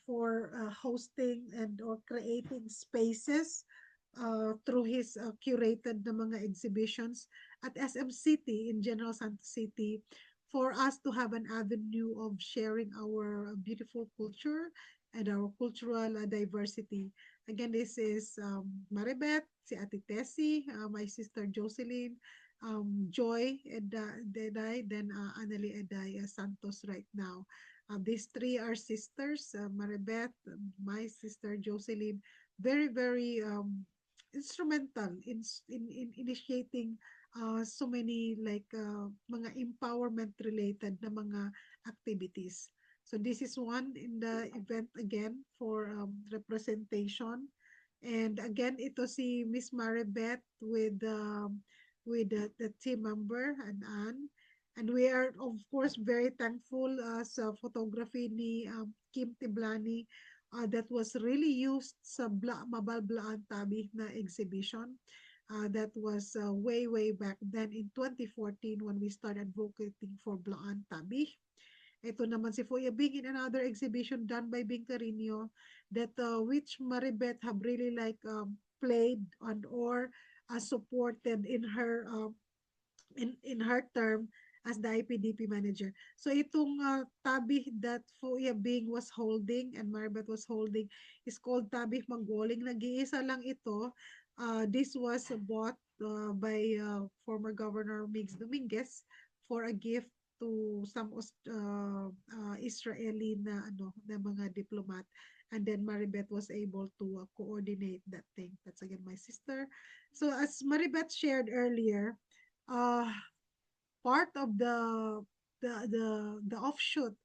for hosting and or creating spaces through his curated na mga exhibitions at SM City in General Santos City for us to have an avenue of sharing our beautiful culture and our cultural diversity. Again, this is Maribeth, si Ate Tessie, my sister Jocelyn, Joy Eday, then Annalie Eday Santos right now. These three are sisters, Maribeth, my sister Jocelyn, very, very instrumental in initiating so many like mga empowerment related na mga activities. So this is one in the event again for representation. And again, ito si Miss Maribeth with the team member and Anne. And we are, of course, very thankful sa photography ni Kim Tiblani that was really used sa Mabalblaan Tabi na exhibition. That was way, way back then in 2014 when we started advocating for Blaan Tabi. Ito naman si Foya Bing in another exhibition done by Bing Carino that which Maribeth have really like played and or supported in her term as the IPDP manager. So itong tabi that Foya Bing was holding and Maribeth was holding is called tabi Magwoling. Nag-iisa lang ito. This was bought by former Governor Migs Dominguez for a gift to some Israeli na na mga diplomat, and then Maribeth was able to coordinate that thing. That's again my sister. So as Maribeth shared earlier, uh, part of the offshoot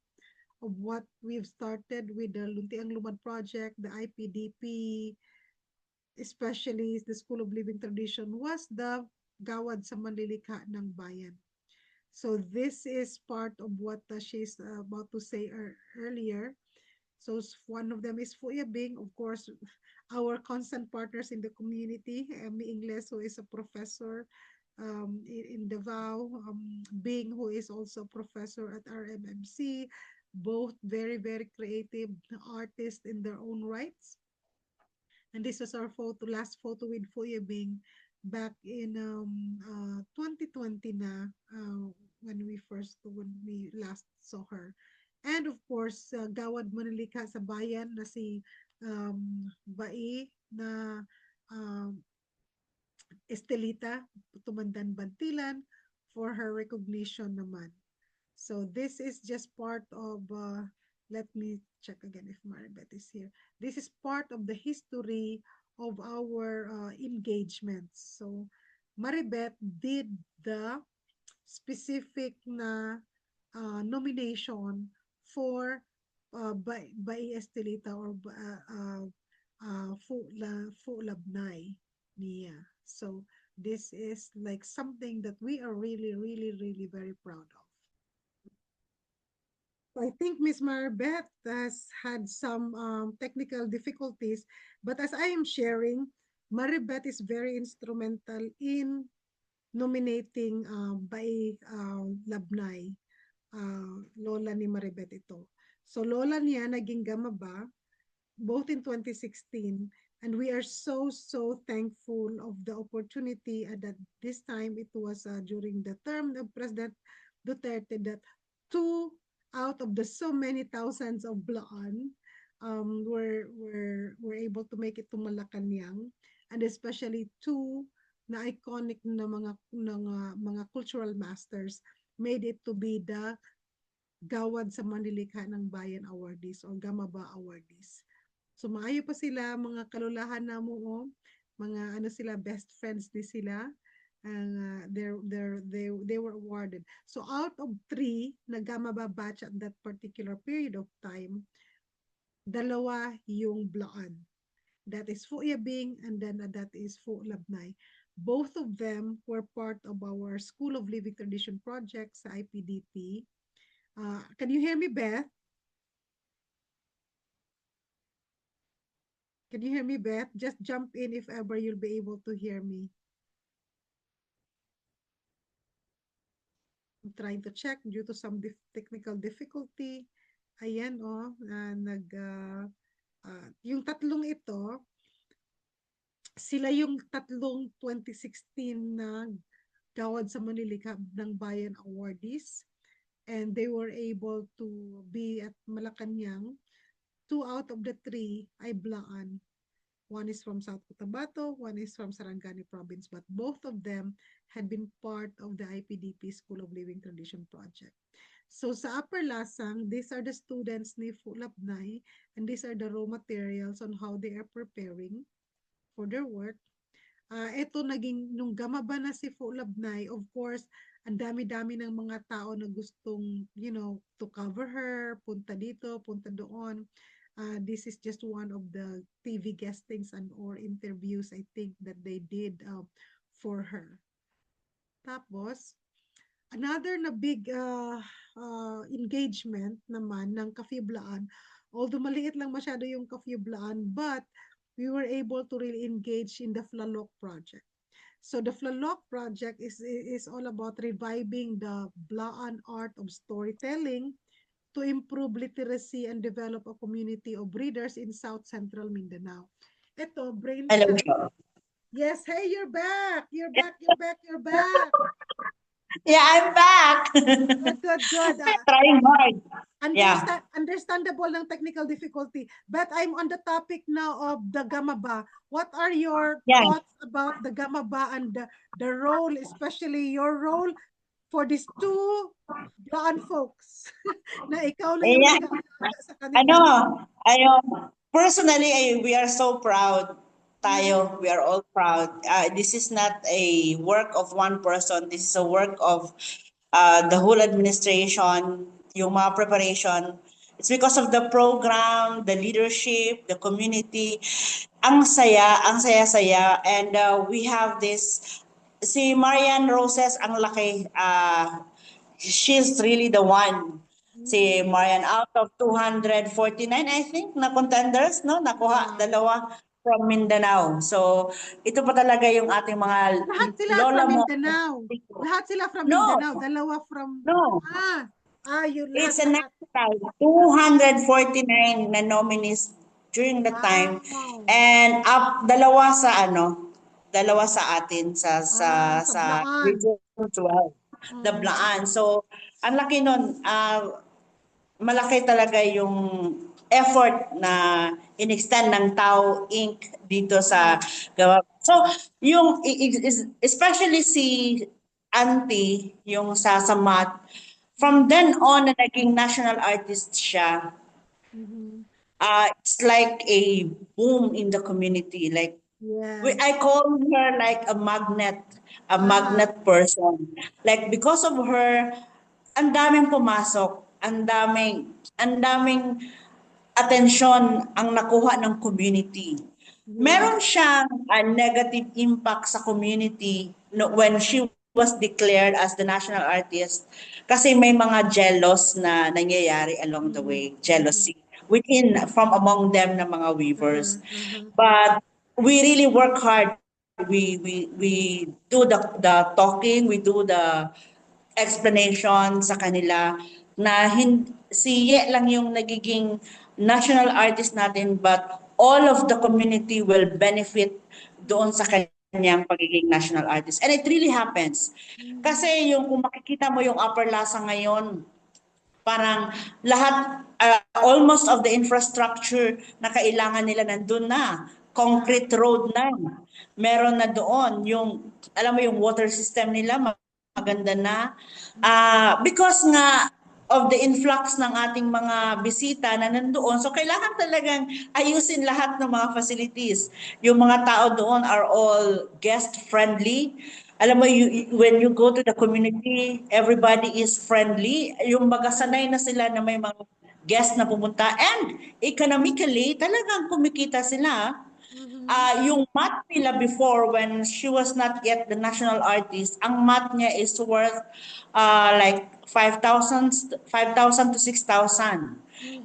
of what we've started with the Luntiang Lumad project, the IPDP, especially the School of Living Tradition, was the Gawad sa Manlilikha ng Bayan. So this is part of what she's about to say earlier. So one of them is Fuya Bing, of course, our constant partners in the community. Emmy Ingles, who is a professor in Davao, Bing, who is also a professor at RMMC, both very, very creative artists in their own rights. And this was our last photo with Fuya Bing back in 2020 na when we last saw her. And of course, Gawad Manilika sa bayan na si Bai na um, Estelita Tumandan Bantilan for her recognition naman. So this is just part of, let me check again if Maribeth is here. This is part of the history of our engagements. So Maribeth did the specific na nomination for by Estelita or Fulabnay niya. So this is like something that we are really, really, really very proud of. I think Miss Maribeth has had some technical difficulties, but as I am sharing, Maribeth is very instrumental in nominating by Labnay, lola ni Maribeth ito. So lola niya naging gamaba both in 2016, and we are so thankful of the opportunity that this time it was during the term of President Duterte that two out of the so many thousands of Blaan were able to make it to Malacanang, and especially two na iconic na mga cultural masters made it to be the Gawad sa Manlilikha ng Bayan awardees or Gamaba awardees. So maayo pa sila, mga kalulahan na mo, oh. Mga ano sila, best friends ni sila. And they were awarded. So out of 3 na Gamaba batch at that particular period of time, 2 yung Blaan. That is Fu Yabing and then that is Fu Labnay. Both of them were part of our School of Living Tradition project sa IPDP. Can you hear me, Beth? Can you hear me, Beth? Just jump in if ever you'll be able to hear me. I'm trying to check due to some technical difficulty. Ayan, oh, yung tatlong ito, sila yung tatlong 2016 na gawad sa Manilikhab ng Bayan awardees, and they were able to be at Malacanang. 2 out of the 3 ay Blaan. One is from South Cotabato, one is from Sarangani province, but both of them had been part of the IPDP School of Living Tradition project. So sa Upper Lasang, these are the students ni Fulabnay, and these are the raw materials on how they are preparing for their work. Ito naging, nung gamaba na si Fulabnay, of course, ang dami-dami ng mga tao na gustong, to cover her, punta dito, punta doon. This is just one of the TV guestings and or interviews I think that they did for her. Tapos, another na big engagement naman ng Kafiblaan, although maliit lang masyado yung Kafiblaan, but we were able to really engage in the Flalok project. So the Flalok project is all about reviving the Blaan art of storytelling to improve literacy and develop a community of readers in South Central Mindanao. Ito, Hello, brainchild. Jo. Yes, hey, you're back. You're back, you're back, you're back. Yeah, I'm back. Good. Trying hard. Yeah. Understandable ng technical difficulty. But I'm on the topic now of the Gamaba. What are your Yeah. thoughts about the Gamaba and the role, especially your role for these 2 Blaan folks na ikaw lang yung Yeah. nag-aalaga sa kanila? Personally, we are so proud. Tayo, we are all proud. This is not a work of one person. This is a work of the whole administration, yung mga preparation. It's because of the program, the leadership, the community. Ang saya-saya. And we have this, si Marian Roses, ang laki. She's really the one. Si Marian, out of 249, I think, na contenders, no? Nakuha, 2 from Mindanao. So, ito pa talaga yung ating mga Lahat sila lola from mo. Mindanao. Lahat sila from No. Mindanao. 2 from... No. Yun It's lahat. a 249 na nominees during the time. And 2 sa atin sa Blaan. region 12. The Blaan. So, ang laki nun. Malaki talaga yung effort na in-extend ng Tao Inc. dito sa gawa. So, yung especially si Auntie, yung sa Samat, from then on na naging national artist siya, it's like a boom in the community. Like, I call her like a magnet person. Like, because of her, ang daming pumasok, ang daming atensyon ang nakuha ng community. Meron siyang negative impact sa community when she was declared as the national artist kasi may mga jealous na nangyayari along the way, jealousy from among them na mga weavers. But we really work hard. We do the talking, we do the explanation sa kanila na si Ye lang yung nagiging national artist natin, but all of the community will benefit doon sa kanyang pagiging national artist. And it really happens. Kasi kung makikita mo yung Upper Lasa ngayon, parang lahat, almost of the infrastructure na kailangan nila nandun na. Concrete road na. Meron na doon. Alam mo yung water system nila, maganda na. Because nga of the influx ng ating mga bisita na nandoon. So kailangan talagang ayusin lahat ng mga facilities. Yung mga tao doon are all guest friendly. Alam mo, when you go to the community, everybody is friendly. Yung magasanay na sila na may mga guest na pumunta, and economically talagang kumikita sila. Mhm. Yung mat nila before, when she was not yet the national artist, ang mat niya is worth like 5,000 to 6,000.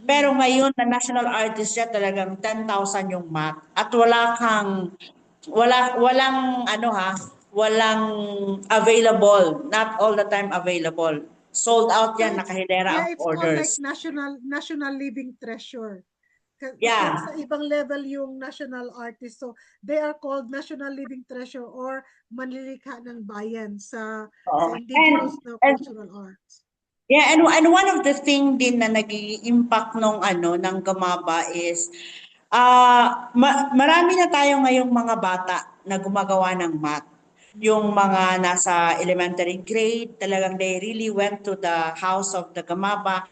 Pero Mhm. ngayon na national artist siya, talagang 10,000 yung mat. At walang ano ha, walang available, not all the time available. Sold out So yan, nakahilera yeah, ang it's called like orders. national living treasure. Kasi Yeah. sa ibang level yung national artist. So they are called national living treasure or manlilikha ng bayan sa Oo. indigenous na And cultural arts. yeah, and one of the thing din na nag-impact nung ano ng Gamaba is marami na tayo ngayong mga bata na gumagawa ng math. Yung mga nasa elementary grade, talagang they really went to the house of the Gamaba.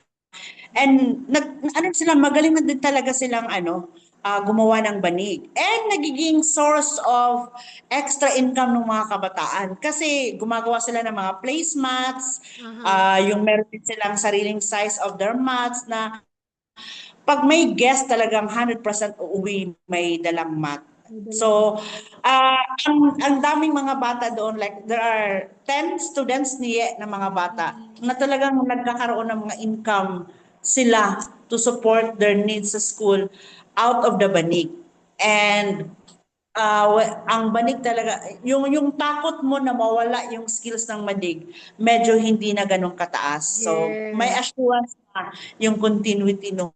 And ano sila, magaling na din talaga silang gumawa ng banig. And nagiging source of extra income ng mga kabataan. Kasi gumagawa sila ng mga placemats, Aha. yung meron din silang sariling size of their mats na pag may guest talagang 100% uuwi may dalang mat. May dalang So, bayan. ang daming mga bata doon, like there are 10 students niye na mga bata Mhm. na talagang nagkakaroon ng mga income sila to support their needs sa school out of the banig. And ang banig talaga, yung takot mo na mawala yung skills ng madig, medyo hindi na ganun kataas. So, may Yes. assurance na yung continuity ng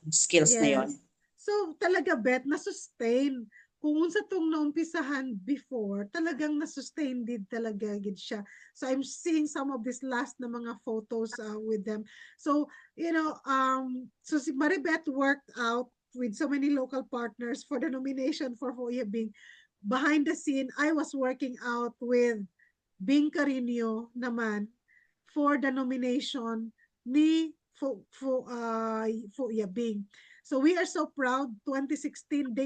skills na yon. Yes. So talaga bet na-sustain. Kung unsa tong naumpisahan before, talagang na-sustain din talaga gid siya. So I'm seeing some of this last na mga photos with them. So, so si Maribeth worked out with so many local partners for the nomination for Foya Bing. Behind the scene, I was working out with Bing Carino naman for the nomination ni Foya Bing. So we are so proud. 2016,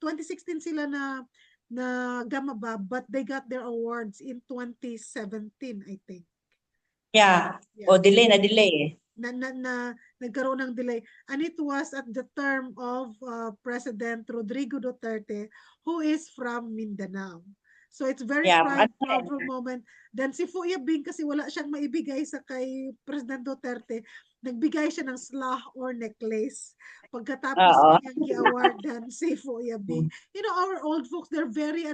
2016 sila na Gamaba, but they got their awards in 2017, I think. Yeah. Yeah. O delay na delay eh. Nagkaroon ng delay. And it was at the term of President Rodrigo Duterte, who is from Mindanao. So it's very Yeah. proudful moment. Then si Fuya Bing, kasi wala siyang maibigay sa kay President Duterte, nagbigay siya ng slah or necklace. Pagkatapos Oo. niyang gi-awardan si Fuya Bing. You know, our old folks, they're very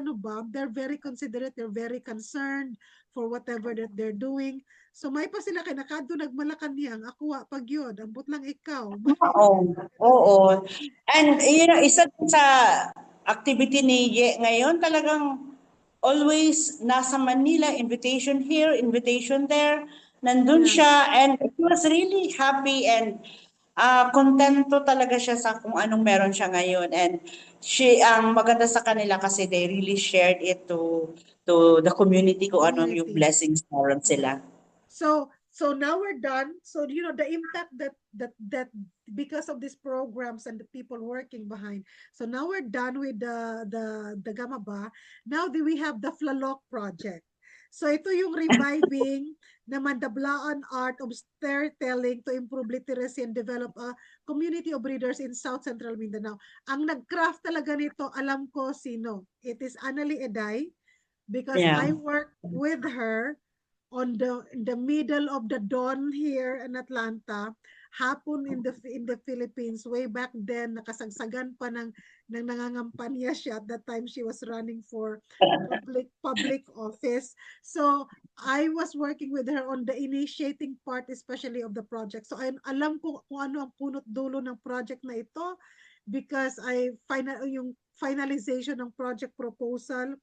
they're very considerate, they're very concerned for whatever that they're doing. So may pa sila kay nakadto nagmalakanhang ako pag yun, ambot lang ikaw. Oo. Oo. And isa din sa activity ni Ye ngayon, talagang always nasa Manila, invitation here, invitation there. Nandun Yeah. siya and he was really happy and kontento talaga siya sa kung anong meron siya ngayon. And ang maganda sa kanila kasi they really shared it to the community kung anong yung Community. blessings meron sila. So now we're done. So the impact that because of these programs and the people working behind. So now we're done with the Gamaba. Now we have the Flalok project. So ito yung reviving naman the Blaan art of storytelling to improve literacy and develop a community of readers in South Central Mindanao. Ang nag-craft talaga nito, alam ko sino. It is Annalie Eday because Yeah. I worked with her on in the middle of the dawn here in Atlanta, hapon in the Philippines, way back then, nakasagsagan pa ng nangangampanya siya. At that time, she was running for public office. So, I was working with her on the initiating part, especially of the project. So, alam ko kung ano ang punot dulo ng project na ito because yung finalization ng project proposal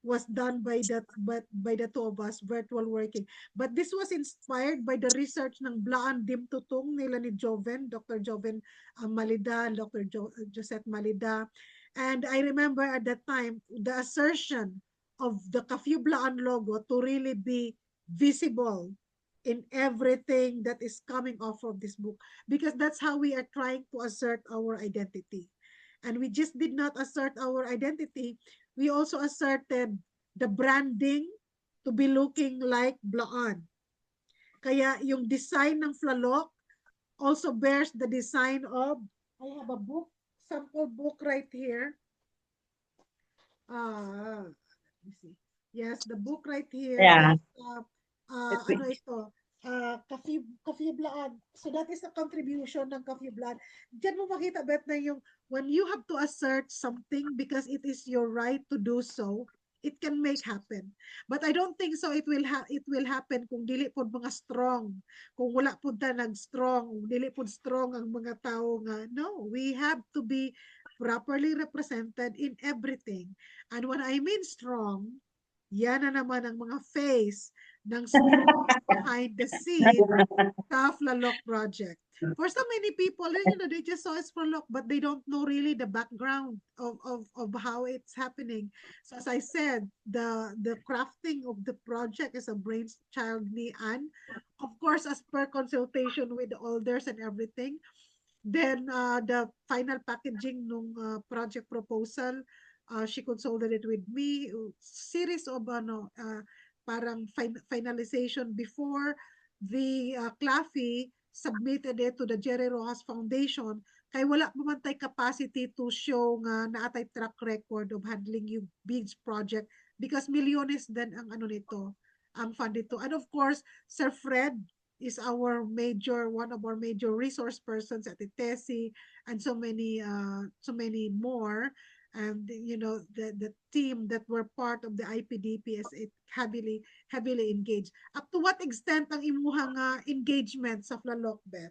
was done by the two of us, virtual working. But this was inspired by the research ng Blaan Dimtutong nila ni Joven, Dr. Joven Malida, Dr. Josette Malida. And I remember at that time, the assertion of the Kafue Blaan logo to really be visible in everything that is coming off of this book, because that's how we are trying to assert our identity. And we just did not assert our identity, we also asserted the branding to be looking like Blaan. Kaya yung design ng Flalok also bears the design of, I have a book, sample book right here. Let me see. Yes, the book right here Yeah. is ano ito? Kafiblaan. So that is the contribution ng Kafiblaan. Diyan mo makita bet na yung when you have to assert something because it is your right to do so, it can make happen. But I don't think so it will happen kung dili pod mga strong. Kung wala pod ta nag-strong, kung dili pod strong ang mga tao nga. No, we have to be properly represented in everything. And when I mean strong, yan na naman ang mga face ng strong behind the scene sa Flalok project. For so many people, they just saw it's Flalok, but they don't know really the background of how it's happening. So as I said, the crafting of the project is a brainchild ni Anne. Of course, as per consultation with the elders and everything. Then the final packaging nung project proposal, she consulted it with me. Series of parang finalization before the Claffy submitted it to the Jerry Rojas Foundation. Kay wala pa man tay capacity to show nga naatay track record of handling yung big project because milyones din ang ano nito, ang fund nito. And of course, Sir Fred is one of our major resource persons at ITESI, and so many more. And the team that were part of the IPDP is heavily engaged. Up to what extent ang imuhang engagement sa Flalok, Beth?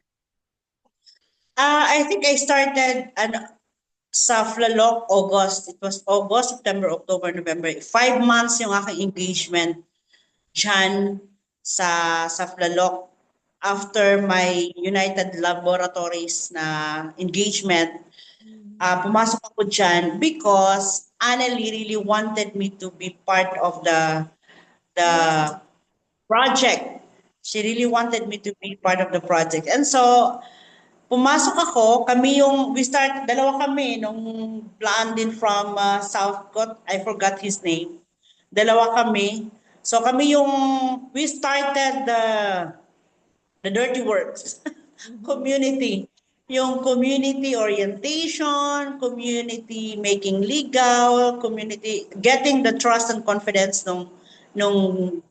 I think I started sa Flalok August. It was August, September, October, November. 5 months yung aking engagement dyan sa Flalok. After my United Laboratories na engagement, pumasok ako dyan because Annalie really wanted me to be part of the project. She really wanted me to be part of the project. And so, pumasok ako, dalawa kami nung Blandin from Southcott, I forgot his name. Dalawa kami. So we started the dirty works, community. Yung community orientation, community making legal, community, getting the trust and confidence nung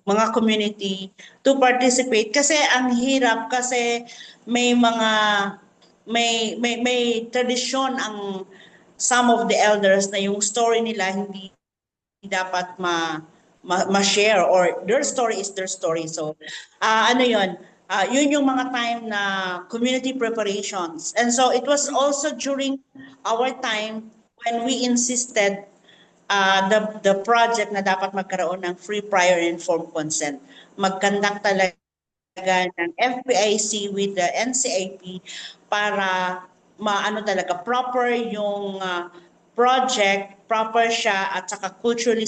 mga community to participate. Kasi ang hirap kasi may mga may tradisyon ang some of the elders na yung story nila hindi dapat ma-share or their story is their story. So, yun yung mga time na community preparations. And so, it was also during our time when we insisted the project na dapat magkaroon ng free prior informed consent. Mag-conduct talaga ng FPIC with the NCIP para maano talaga proper yung project, proper siya at saka culturally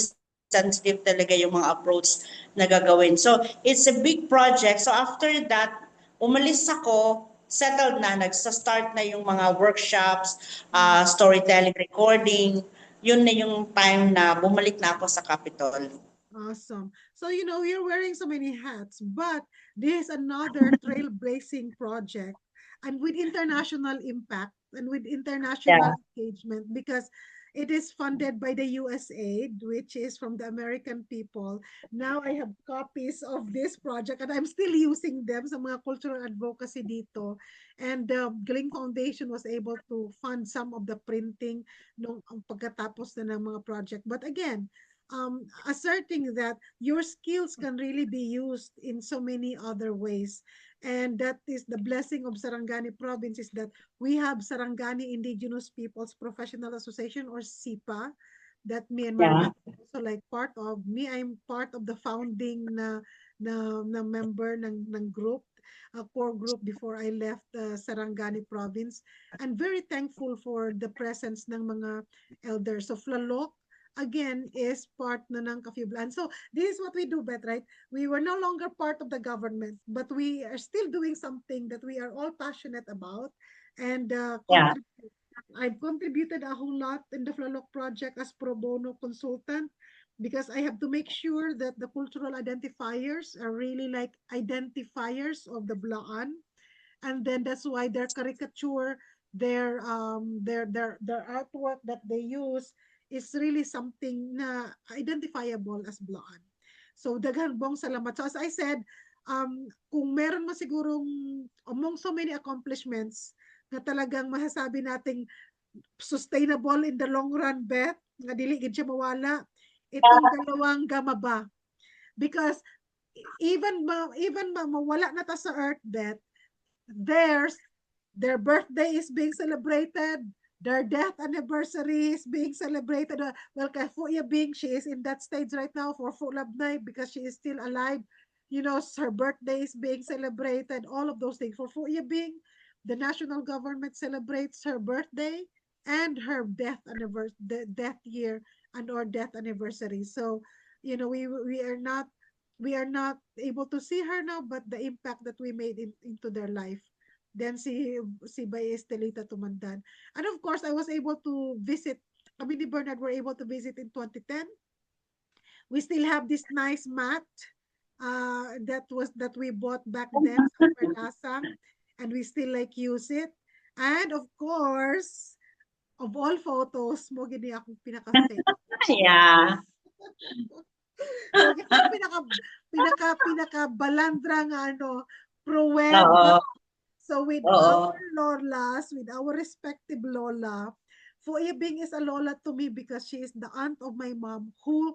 sensitive talaga yung mga approach na gagawin. So it's a big project. So after that, umalis ako, settled na, nagsa-start na yung mga workshops, storytelling, recording. Yun na yung time na bumalik na ako sa Capitol. Awesome. So, you're wearing so many hats, but this is another trailblazing project and with international impact and with international engagement because it is funded by the USAID, which is from the American people. Now I have copies of this project and I'm still using them sa mga cultural advocacy dito. And the Galing Foundation was able to fund some of the printing nung pagkatapos na ng mga project. But again, asserting that your skills can really be used in so many other ways. And that is the blessing of Sarangani province is that we have Sarangani Indigenous Peoples Professional Association or SIPA that me and my wife also like part of. Me, I'm part of the founding na member ng group, a core group before I left Sarangani province. And very thankful for the presence ng mga elders of Flalok again is part na ng Kafiblan. So this is what we do, Beth, right? We were no longer part of the government, but we are still doing something that we are all passionate about. And Yeah. I've contributed a whole lot in the Flalok project as pro bono consultant because I have to make sure that the cultural identifiers are really like identifiers of the Blaan, and then that's why their caricature, their artwork that they use is really something na identifiable as Blaan. So daghan bong salamat. So as I said, kung meron mo sigurong among so many accomplishments na talagang masasabi nating sustainable in the long run, Beth, nga dili gid siya mawala, itong dalawang gamaba. Because even mawala na ta sa earth, Beth, their birthday is being celebrated, their death anniversary is being celebrated. Well, kay Fuya Bing, she is in that stage right now for Fulabnay because she is still alive. You know, her birthday is being celebrated, all of those things. For Fuya Bing, the national government celebrates her birthday and her death year and or death anniversary. So, you know, we are not able to see her now, but the impact that we made into their life. Then si Bay Estelita Tumandan. And of course, I was able to visit, kami ni Bernard were able to visit in 2010. We still have this nice mat that we bought back then sa Perlasang, and we still like use it. And of course, of all photos, mo gini akong pinaka-fake. Yeah. So, pinaka balandra nga pro-web. Oo. So with Oo. our lolas, with our respective lola, Fuya Bing is a lola to me because she is the aunt of my mom who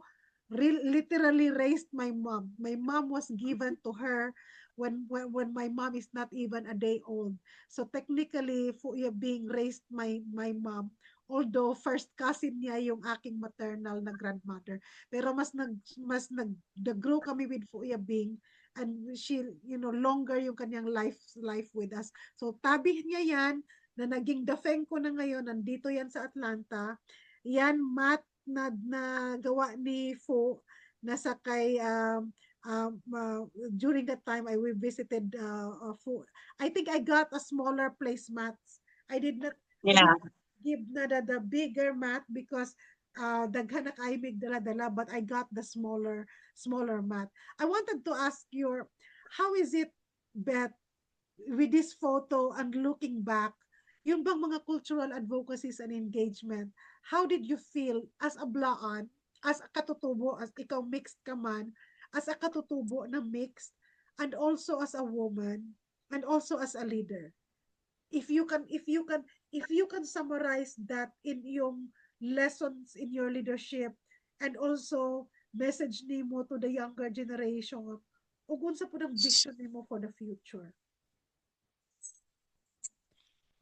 literally raised my mom. My mom was given to her when my mom is not even a day old. So technically, Fuya Bing raised my mom. Although first cousin niya yung aking maternal na grandmother. Pero mas nag-grow kami with Fuya Bing, and she, longer yung kanyang life with us. So tabi niya yan na naging dafeng ko na ngayon, nandito yan sa Atlanta. Yan mat na gawa ni Fo na sakay during that time we visited Fo. I think I got a smaller placemats. I did not Yeah. give na the bigger mat because daghan na kaimig dala-dala, but I got the smaller mat. I wanted to ask how is it, Beth, with this photo and looking back, yung bang mga cultural advocacies and engagement, how did you feel as a Blaan, as a katutubo, as ikaw mixed ka man, as a katutubo na mixed, and also as a woman, and also as a leader? If you can summarize that in yung lessons in your leadership, and also message nimo to the younger generation, ug unsa pud ang vision nimo for the future?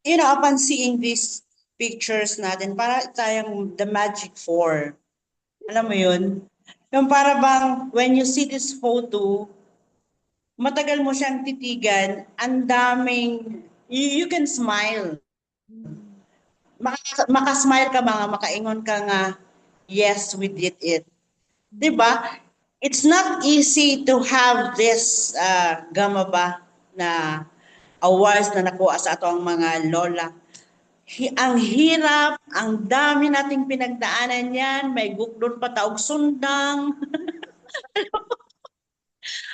Upon seeing these pictures natin, para tayong the Magic Four. Alam mo yun? Yung para bang, when you see this photo, matagal mo siyang titigan, ang daming, you can smile. Makasmile ka ba nga, makaingon ka nga, yes, we did it. Diba? It's not easy to have this gamaba na awards na nakuha sa ato ang mga lola. Ang hirap, ang dami nating pinagdaanan yan, may gukdon pa taog sundang,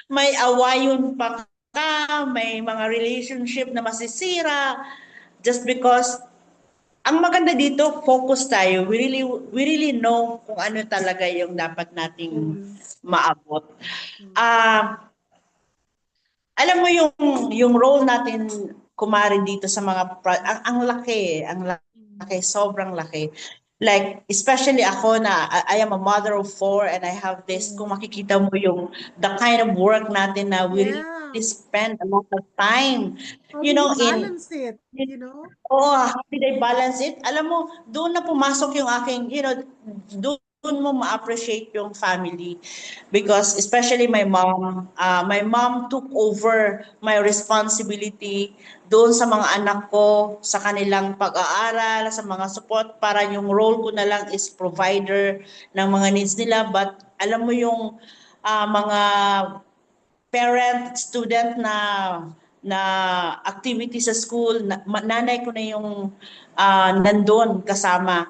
may awayon pa ka, may mga relationship na masisira, just because ang maganda dito, focus tayo. We really know kung ano talaga yung dapat nating maabot. Alam mo yung role natin kumari dito sa mga ang laki, sobrang laki. Like, especially ako na I am a mother of 4 and I have this, kung makikita mo yung the kind of work natin na we really spend a lot of time. How do you balance it? Oh, how did I balance it? Alam mo, doon na pumasok yung aking, doon doon mo ma-appreciate yung family. Because especially my mom took over my responsibility doon sa mga anak ko, sa kanilang pag-aaral, sa mga support, para yung role ko na lang is provider ng mga needs nila. But alam mo yung mga parent, student na activity sa school, nanay ko na yung nandun kasama.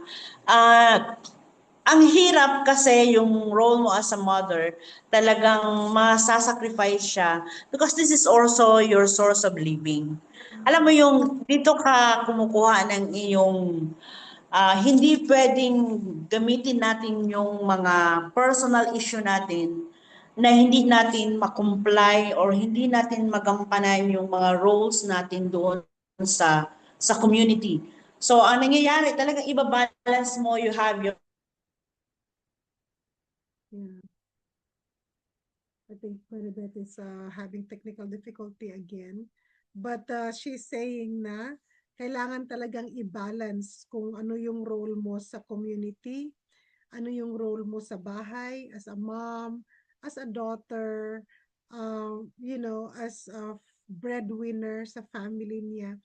Ang hirap kasi yung role mo as a mother, talagang masasacrifice siya because this is also your source of living. Alam mo yung dito ka kumukuha ng iyong hindi pwedeng gamitin natin yung mga personal issue natin na hindi natin makomply or hindi natin magampanan yung mga roles natin doon sa community. So, ang nangyayari, talagang ibabalance mo, you have your Yeah. I think Maribeth is having technical difficulty again. But she's saying na kailangan talagang i-balance kung ano yung role mo sa community, ano yung role mo sa bahay, as a mom, as a daughter, as a breadwinner sa family niya.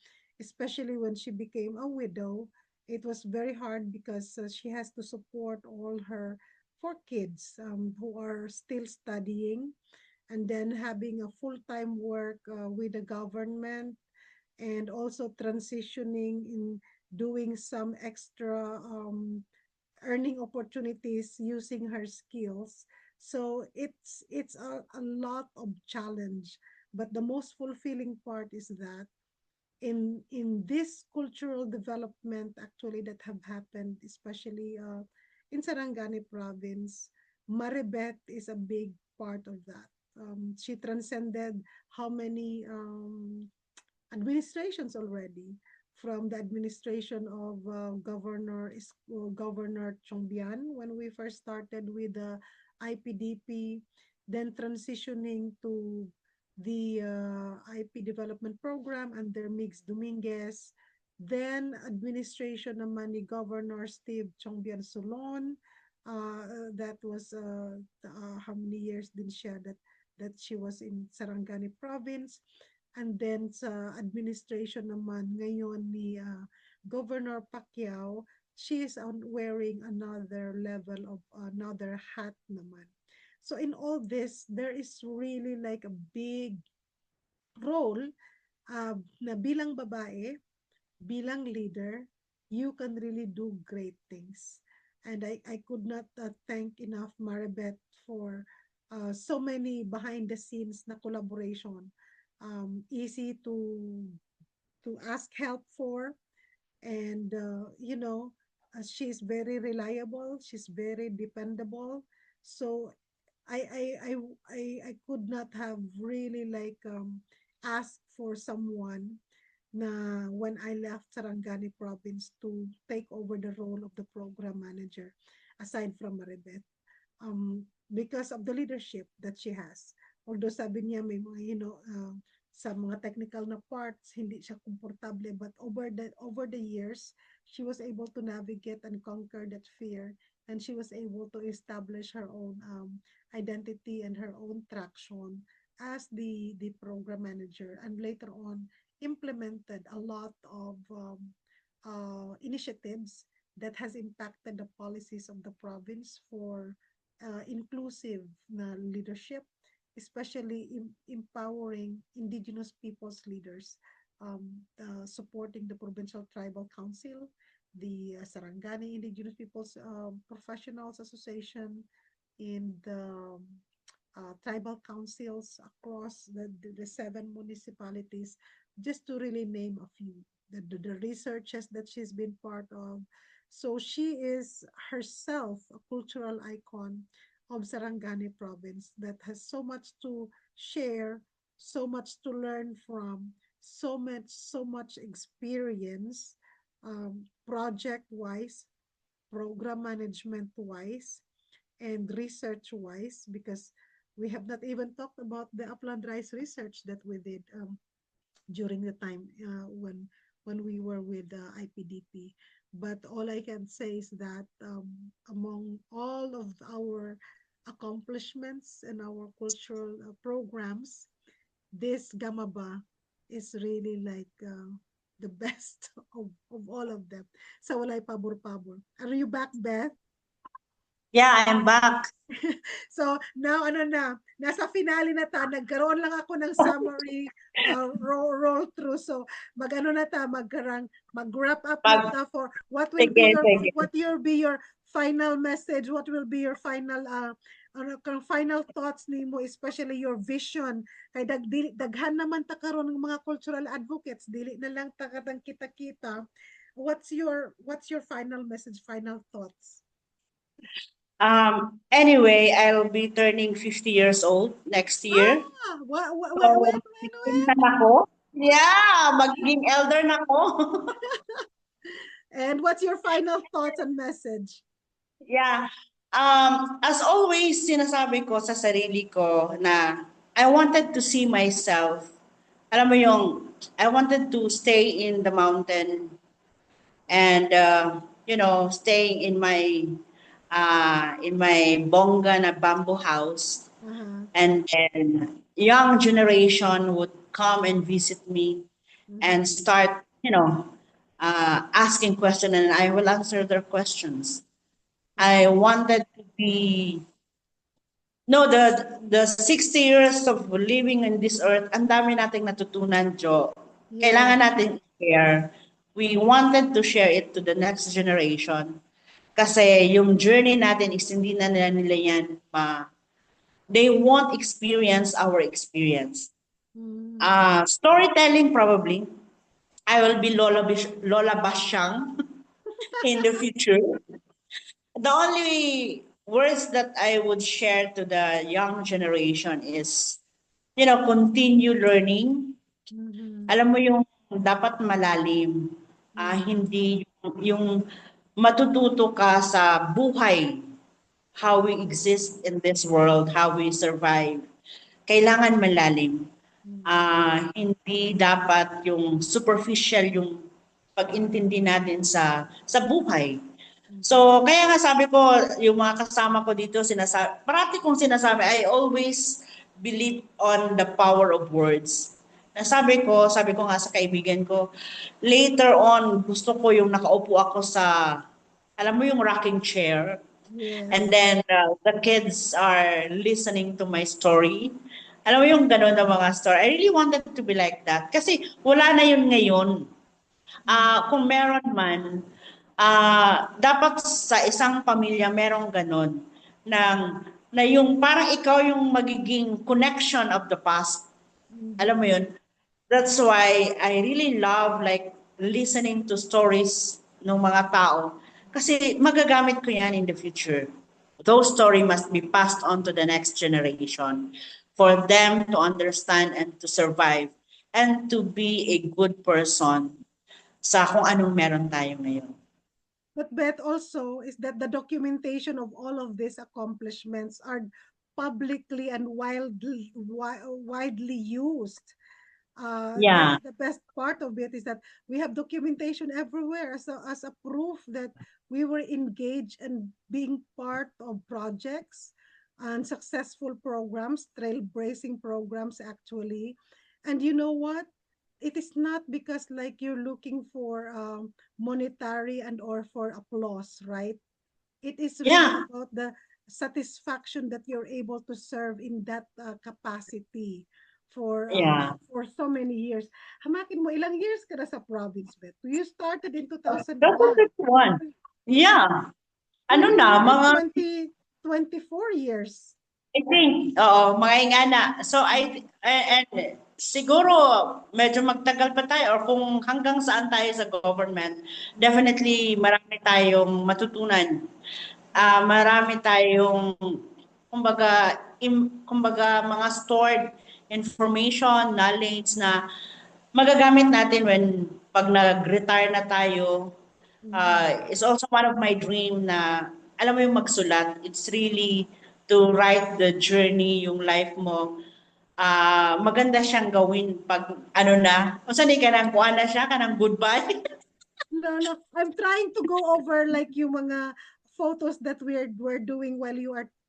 Especially when she became a widow, it was very hard because she has to support all her four kids who are still studying, and then having a full-time work with the government, and also transitioning in doing some extra earning opportunities using her skills. So it's a lot of challenge, but the most fulfilling part is that in this cultural development actually that have happened, especially in Sarangani province, Maribeth is a big part of that. She transcended how many administrations already, from the administration of Governor Chongbian when we first started with the IPDP, then transitioning to the IP development program under Mix Dominguez, then administration naman ni Governor Steve Chongbian Solon. That was how many years din siya that she was in Sarangani province. And then sa administration naman ngayon ni Governor Pacquiao, she is wearing another level of another hat naman. So in all this, there is really like a big role na bilang babae, bilang leader, you can really do great things. And I could not thank enough Maribeth for so many behind the scenes na collaboration. Easy to ask help for, and she's very reliable, she's very dependable. So I could not have really like asked for someone na when I left Sarangani province to take over the role of the program manager aside from Maribeth, because of the leadership that she has. Although sabi niya may mga sa mga technical na parts hindi siya komportable, but over the years she was able to navigate and conquer that fear, and she was able to establish her own identity and her own traction as the program manager, and later on implemented a lot of initiatives that has impacted the policies of the province for inclusive na leadership, especially empowering indigenous peoples leaders, supporting the Provincial Tribal Council, the Sarangani Indigenous Peoples Professionals Association, in the tribal councils across the 7 municipalities, just to really name a few. The researches that she's been part of. So she is herself a cultural icon of Sarangani province that has so much to share, so much to learn from, so much experience, project wise, program management wise, and research wise, because we have not even talked about the upland rice research that we did during the time when we were with IPDP. but all I can say is that among all of our accomplishments and our cultural programs, this Gamaba is really like the best of all of them. So walay pabor-pabor. Are you back, Beth? Yeah, I'm back. So now ano na, nasa finale na ta, nagkaroon lang ako ng summary roll through. So magano na ta, mag-wrap up na Pag, ta for sige, sige. what will be your final message, what will be your final ano kang final thoughts nimo, especially your vision kay daghan naman ta karon ng mga cultural advocates, dili na lang ta katang kita-kita. What's your final message, final thoughts? Anyway, I'll be turning 50 years old next year. Ah, when? So, 16 na ako. Yeah, magiging elder na ako. And what's your final thoughts and message? Yeah. As always, sinasabi ko sa sarili ko na I wanted to see myself. Alam mo yung, I wanted to stay in the mountain and, staying in my bongga na bamboo house. Uh-huh. And then young generation would come and visit me and start, asking questions, and I will answer their questions. I wanted to be no the 60 years of living in this earth, ang dami nating natutunan, Jo. Yeah. Kailangan natin share. We wanted to share it to the next generation. Kasi yung journey natin is hindi na nila yan they won't experience our experience. Storytelling probably. I will be Lola Basyang in the future. The only words that I would share to the young generation is, continue learning. Alam mo yung dapat malalim. Hindi yung matututo ka sa buhay, how we exist in this world, how we survive. Kailangan malalim. Hindi dapat yung superficial yung pag-intindi natin sa buhay. So, kaya nga sabi ko, yung mga kasama ko dito, parati kong sinasabi, I always believe on the power of words. Sabi ko nga sa kaibigan ko, later on, gusto ko yung nakaupo ako sa, alam mo yung rocking chair, Yes. and then the kids are listening to my story. Alam mo yung gano'n na mga story. I really wanted to be like that. Kasi wala na yun ngayon. Kung meron man, dapat sa isang pamilya merong gano'n. Na yung parang ikaw yung magiging connection of the past. Alam mo yun? That's why I really love like listening to stories ng mga tao. Kasi magagamit ko yan in the future. Those stories must be passed on to the next generation for them to understand and to survive and to be a good person sa kung anong meron tayo ngayon. But Beth, also is that the documentation of all of these accomplishments are publicly and widely used. Yeah. The best part of it is that we have documentation everywhere as a proof that we were engaged and being part of projects and successful programs, trailblazing programs actually. And you know what? It is not because like you're looking for monetary and or for applause, right? It is really Yeah. about the satisfaction that you're able to serve in that capacity Yeah. for so many years. Hamakin mo, ilang years ka na sa province, Beth? You started in 2001. 2001. Yeah. Ano na, mga 24 years. I think, oo, mga ingana. So, and siguro, medyo magtagal pa tayo or kung hanggang saan tayo sa government, definitely marami tayong matutunan. Marami tayong, kumbaga mga stored information, knowledge na magagamit natin pag nag-retire na tayo. It's also one of my dream na, alam mo yung magsulat, it's really to write the journey, yung life mo. Maganda siyang gawin pag ano na, kung saan ka nang kuha na siya, ka ng goodbye. No. I'm trying to go over like yung mga photos that we're doing while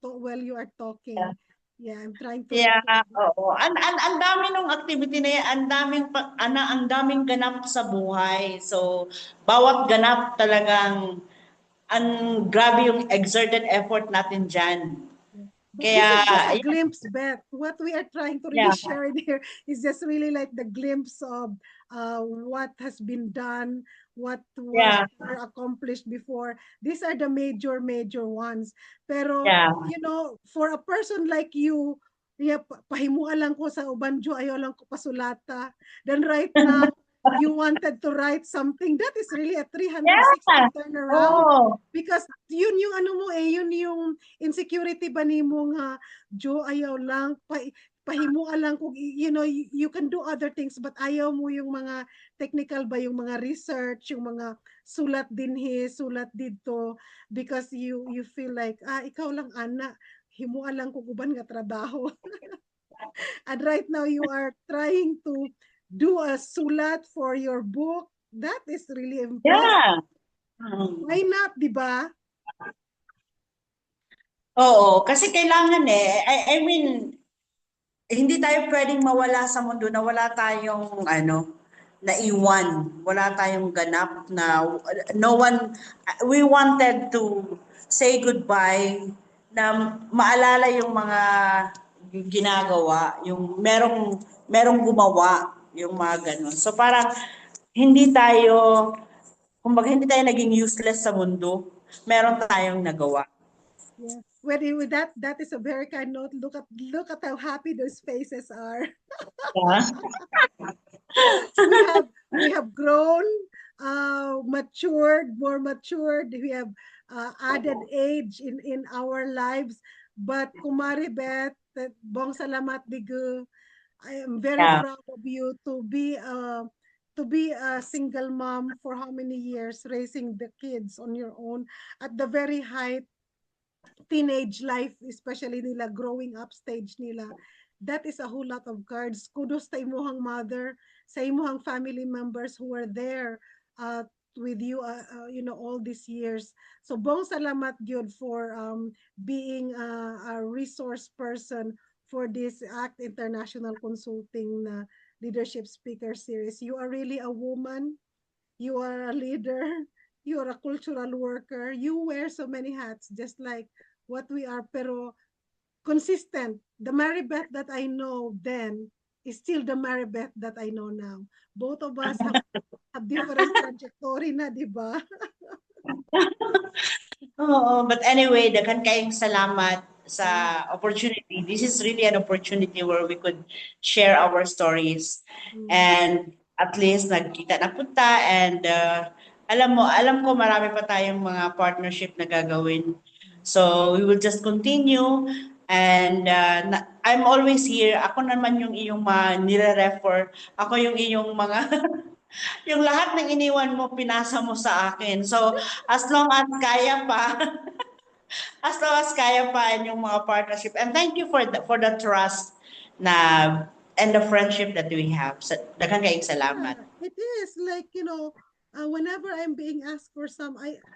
while you are talking. Yeah, I'm trying to Yeah, recall. oo. Ang dami nung activity na yan, ang daming ganap sa buhay. So, bawat ganap talagang grabe yung exerted effort natin diyan. Yeah. But this Kaya, is just a ayan, glimpse, Beth. What we are trying to really yeah, share in here is just really like the glimpse of what has been done, what yeah, were accomplished before. These are the major ones. Pero, yeah, you know, for a person like you, yeah, pahimuan lang ko sa ubanjo, ayaw lang ko pasulata. Then right now, you wanted to write something. That is really a 360 yeah, turnaround. oo, Because yun yung ano mo yun yung insecurity ba nimo nga Jo ayaw lang pahimuan lang kung you know you can do other things but ayaw mo yung mga technical ba yung mga research yung mga sulat dinhi sulat dito because you feel like ikaw lang ana himuan lang kung uban nga trabaho and right now you are trying to do a sulat for your book that is really impressive yeah. Mm. why not di ba Oo, kasi kailangan I mean, hindi tayo pwedeng mawala sa mundo na wala tayong naiwan, wala tayong ganap na no one, we wanted to say goodbye na maalala yung mga ginagawa, yung merong gumawa, yung mga ganun. So parang hindi tayo, kumbaga hindi tayo naging useless sa mundo, meron tayong nagawa. Yeah. With that, that is a very kind note. Look at how happy those faces are. Yeah. We have grown, matured, more matured. We have added age in our lives. But Kumari Beth, bong salamat digu. I am very Yeah. proud of you to be a single mom for how many years raising the kids on your own at the very height teenage life, especially nila, growing up stage nila, that is a whole lot of cards. Kudos sa imuhang mother, sa imuhang family members who were there with you, all these years. So, bong salamat gyud for being a resource person for this ACT International Consulting Leadership Speaker Series. You are really a woman. You are a leader. You are a cultural worker. You wear so many hats, just like what we are, pero consistent. The Mary Beth that I know then is still the Mary Beth that I know now. Both of us have different trajectory na, di ba? Oo, but anyway, daghan kayong salamat sa Yeah. opportunity. This is really an opportunity where we could share our stories Mm. and at least nagkita na punta and alam ko marami pa tayong mga partnership na gagawin. So we will just continue and I'm always here. Ako naman yung iyong nire-refer. Ako yung iyong mga yung lahat ng iniwan mo, pinasa mo sa akin. So, as long as kaya pa, as long as kaya pa yung mga partnership. And thank you for the trust na and the friendship that we have. Daghang kayong salamat. Yeah, it is like, whenever I'm being asked for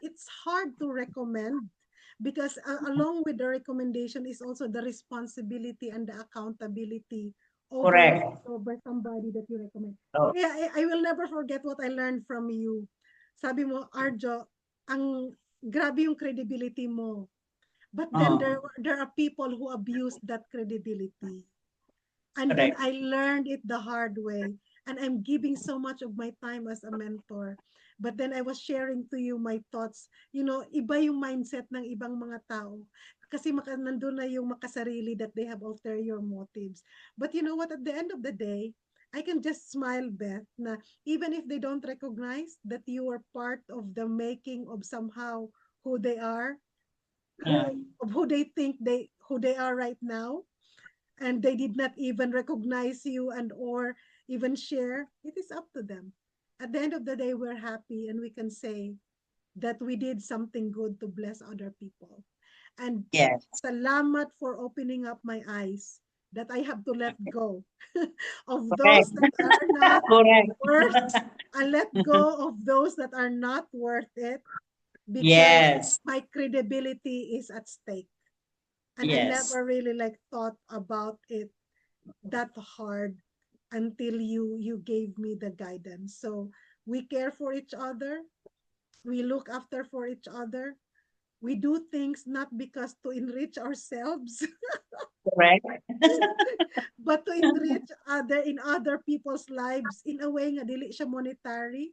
it's hard to recommend because along with the recommendation is also the responsibility and the accountability over Correct. over somebody that you recommend. Oh, Yeah, I will never forget what I learned from you. Sabi mo, Arjo, ang grabe yung credibility mo. But then oh, there are people who abuse that credibility. And then correct. I learned it the hard way. And I'm giving so much of my time as a mentor. But then I was sharing to you my thoughts. Iba yung mindset ng ibang mga tao. Kasi nandun na yung makasarili that they have ulterior motives. But you know what? At the end of the day, I can just smile, Beth, na even if they don't recognize that you are part of the making of somehow who they are, Yeah. who they think who they are right now, and they did not even recognize you and or even share, it is up to them. At the end of the day, we're happy and we can say that we did something good to bless other people. And Yes. salamat for opening up my eyes that I have to let go of those Correct. that are not Correct. worth. I let go of those that are not worth it because Yes. my credibility is at stake. And I Yes. never really like thought about it that hard until you gave me the guidance. So we care for each other, we look after for each other, we do things not because to enrich ourselves Correct. but to enrich other in other people's lives in a way nga dili siya monetary,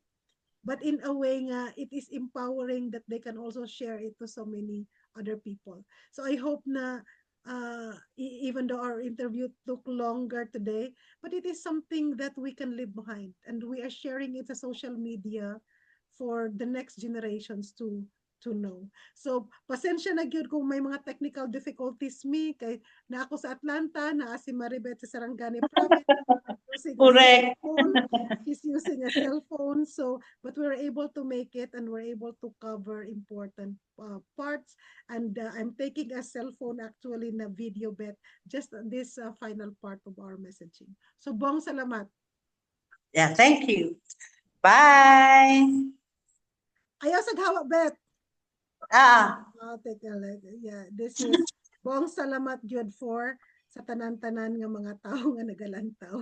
but in a way nga it is empowering that they can also share it to so many other people. So I hope na even though our interview took longer today, but it is something that we can leave behind and we are sharing it sa social media for the next generations to know. So, pasensya na gyud kung may mga technical difficulties mi kay na ako sa Atlanta, na si Maribeth sa Sarangani province using a cell Correct. phone. She's using a cell phone. So, but we're able to make it and we're able to cover important parts. And I'm taking a cell phone actually na video bet just this final part of our messaging. So, bong salamat. Yeah, thank you. Bye. Ayaw sa hawa bet. Ah. Take a look. Yeah, this is bong salamat gyud for sa tanan-tanan nga mga tao nga nagalantaw.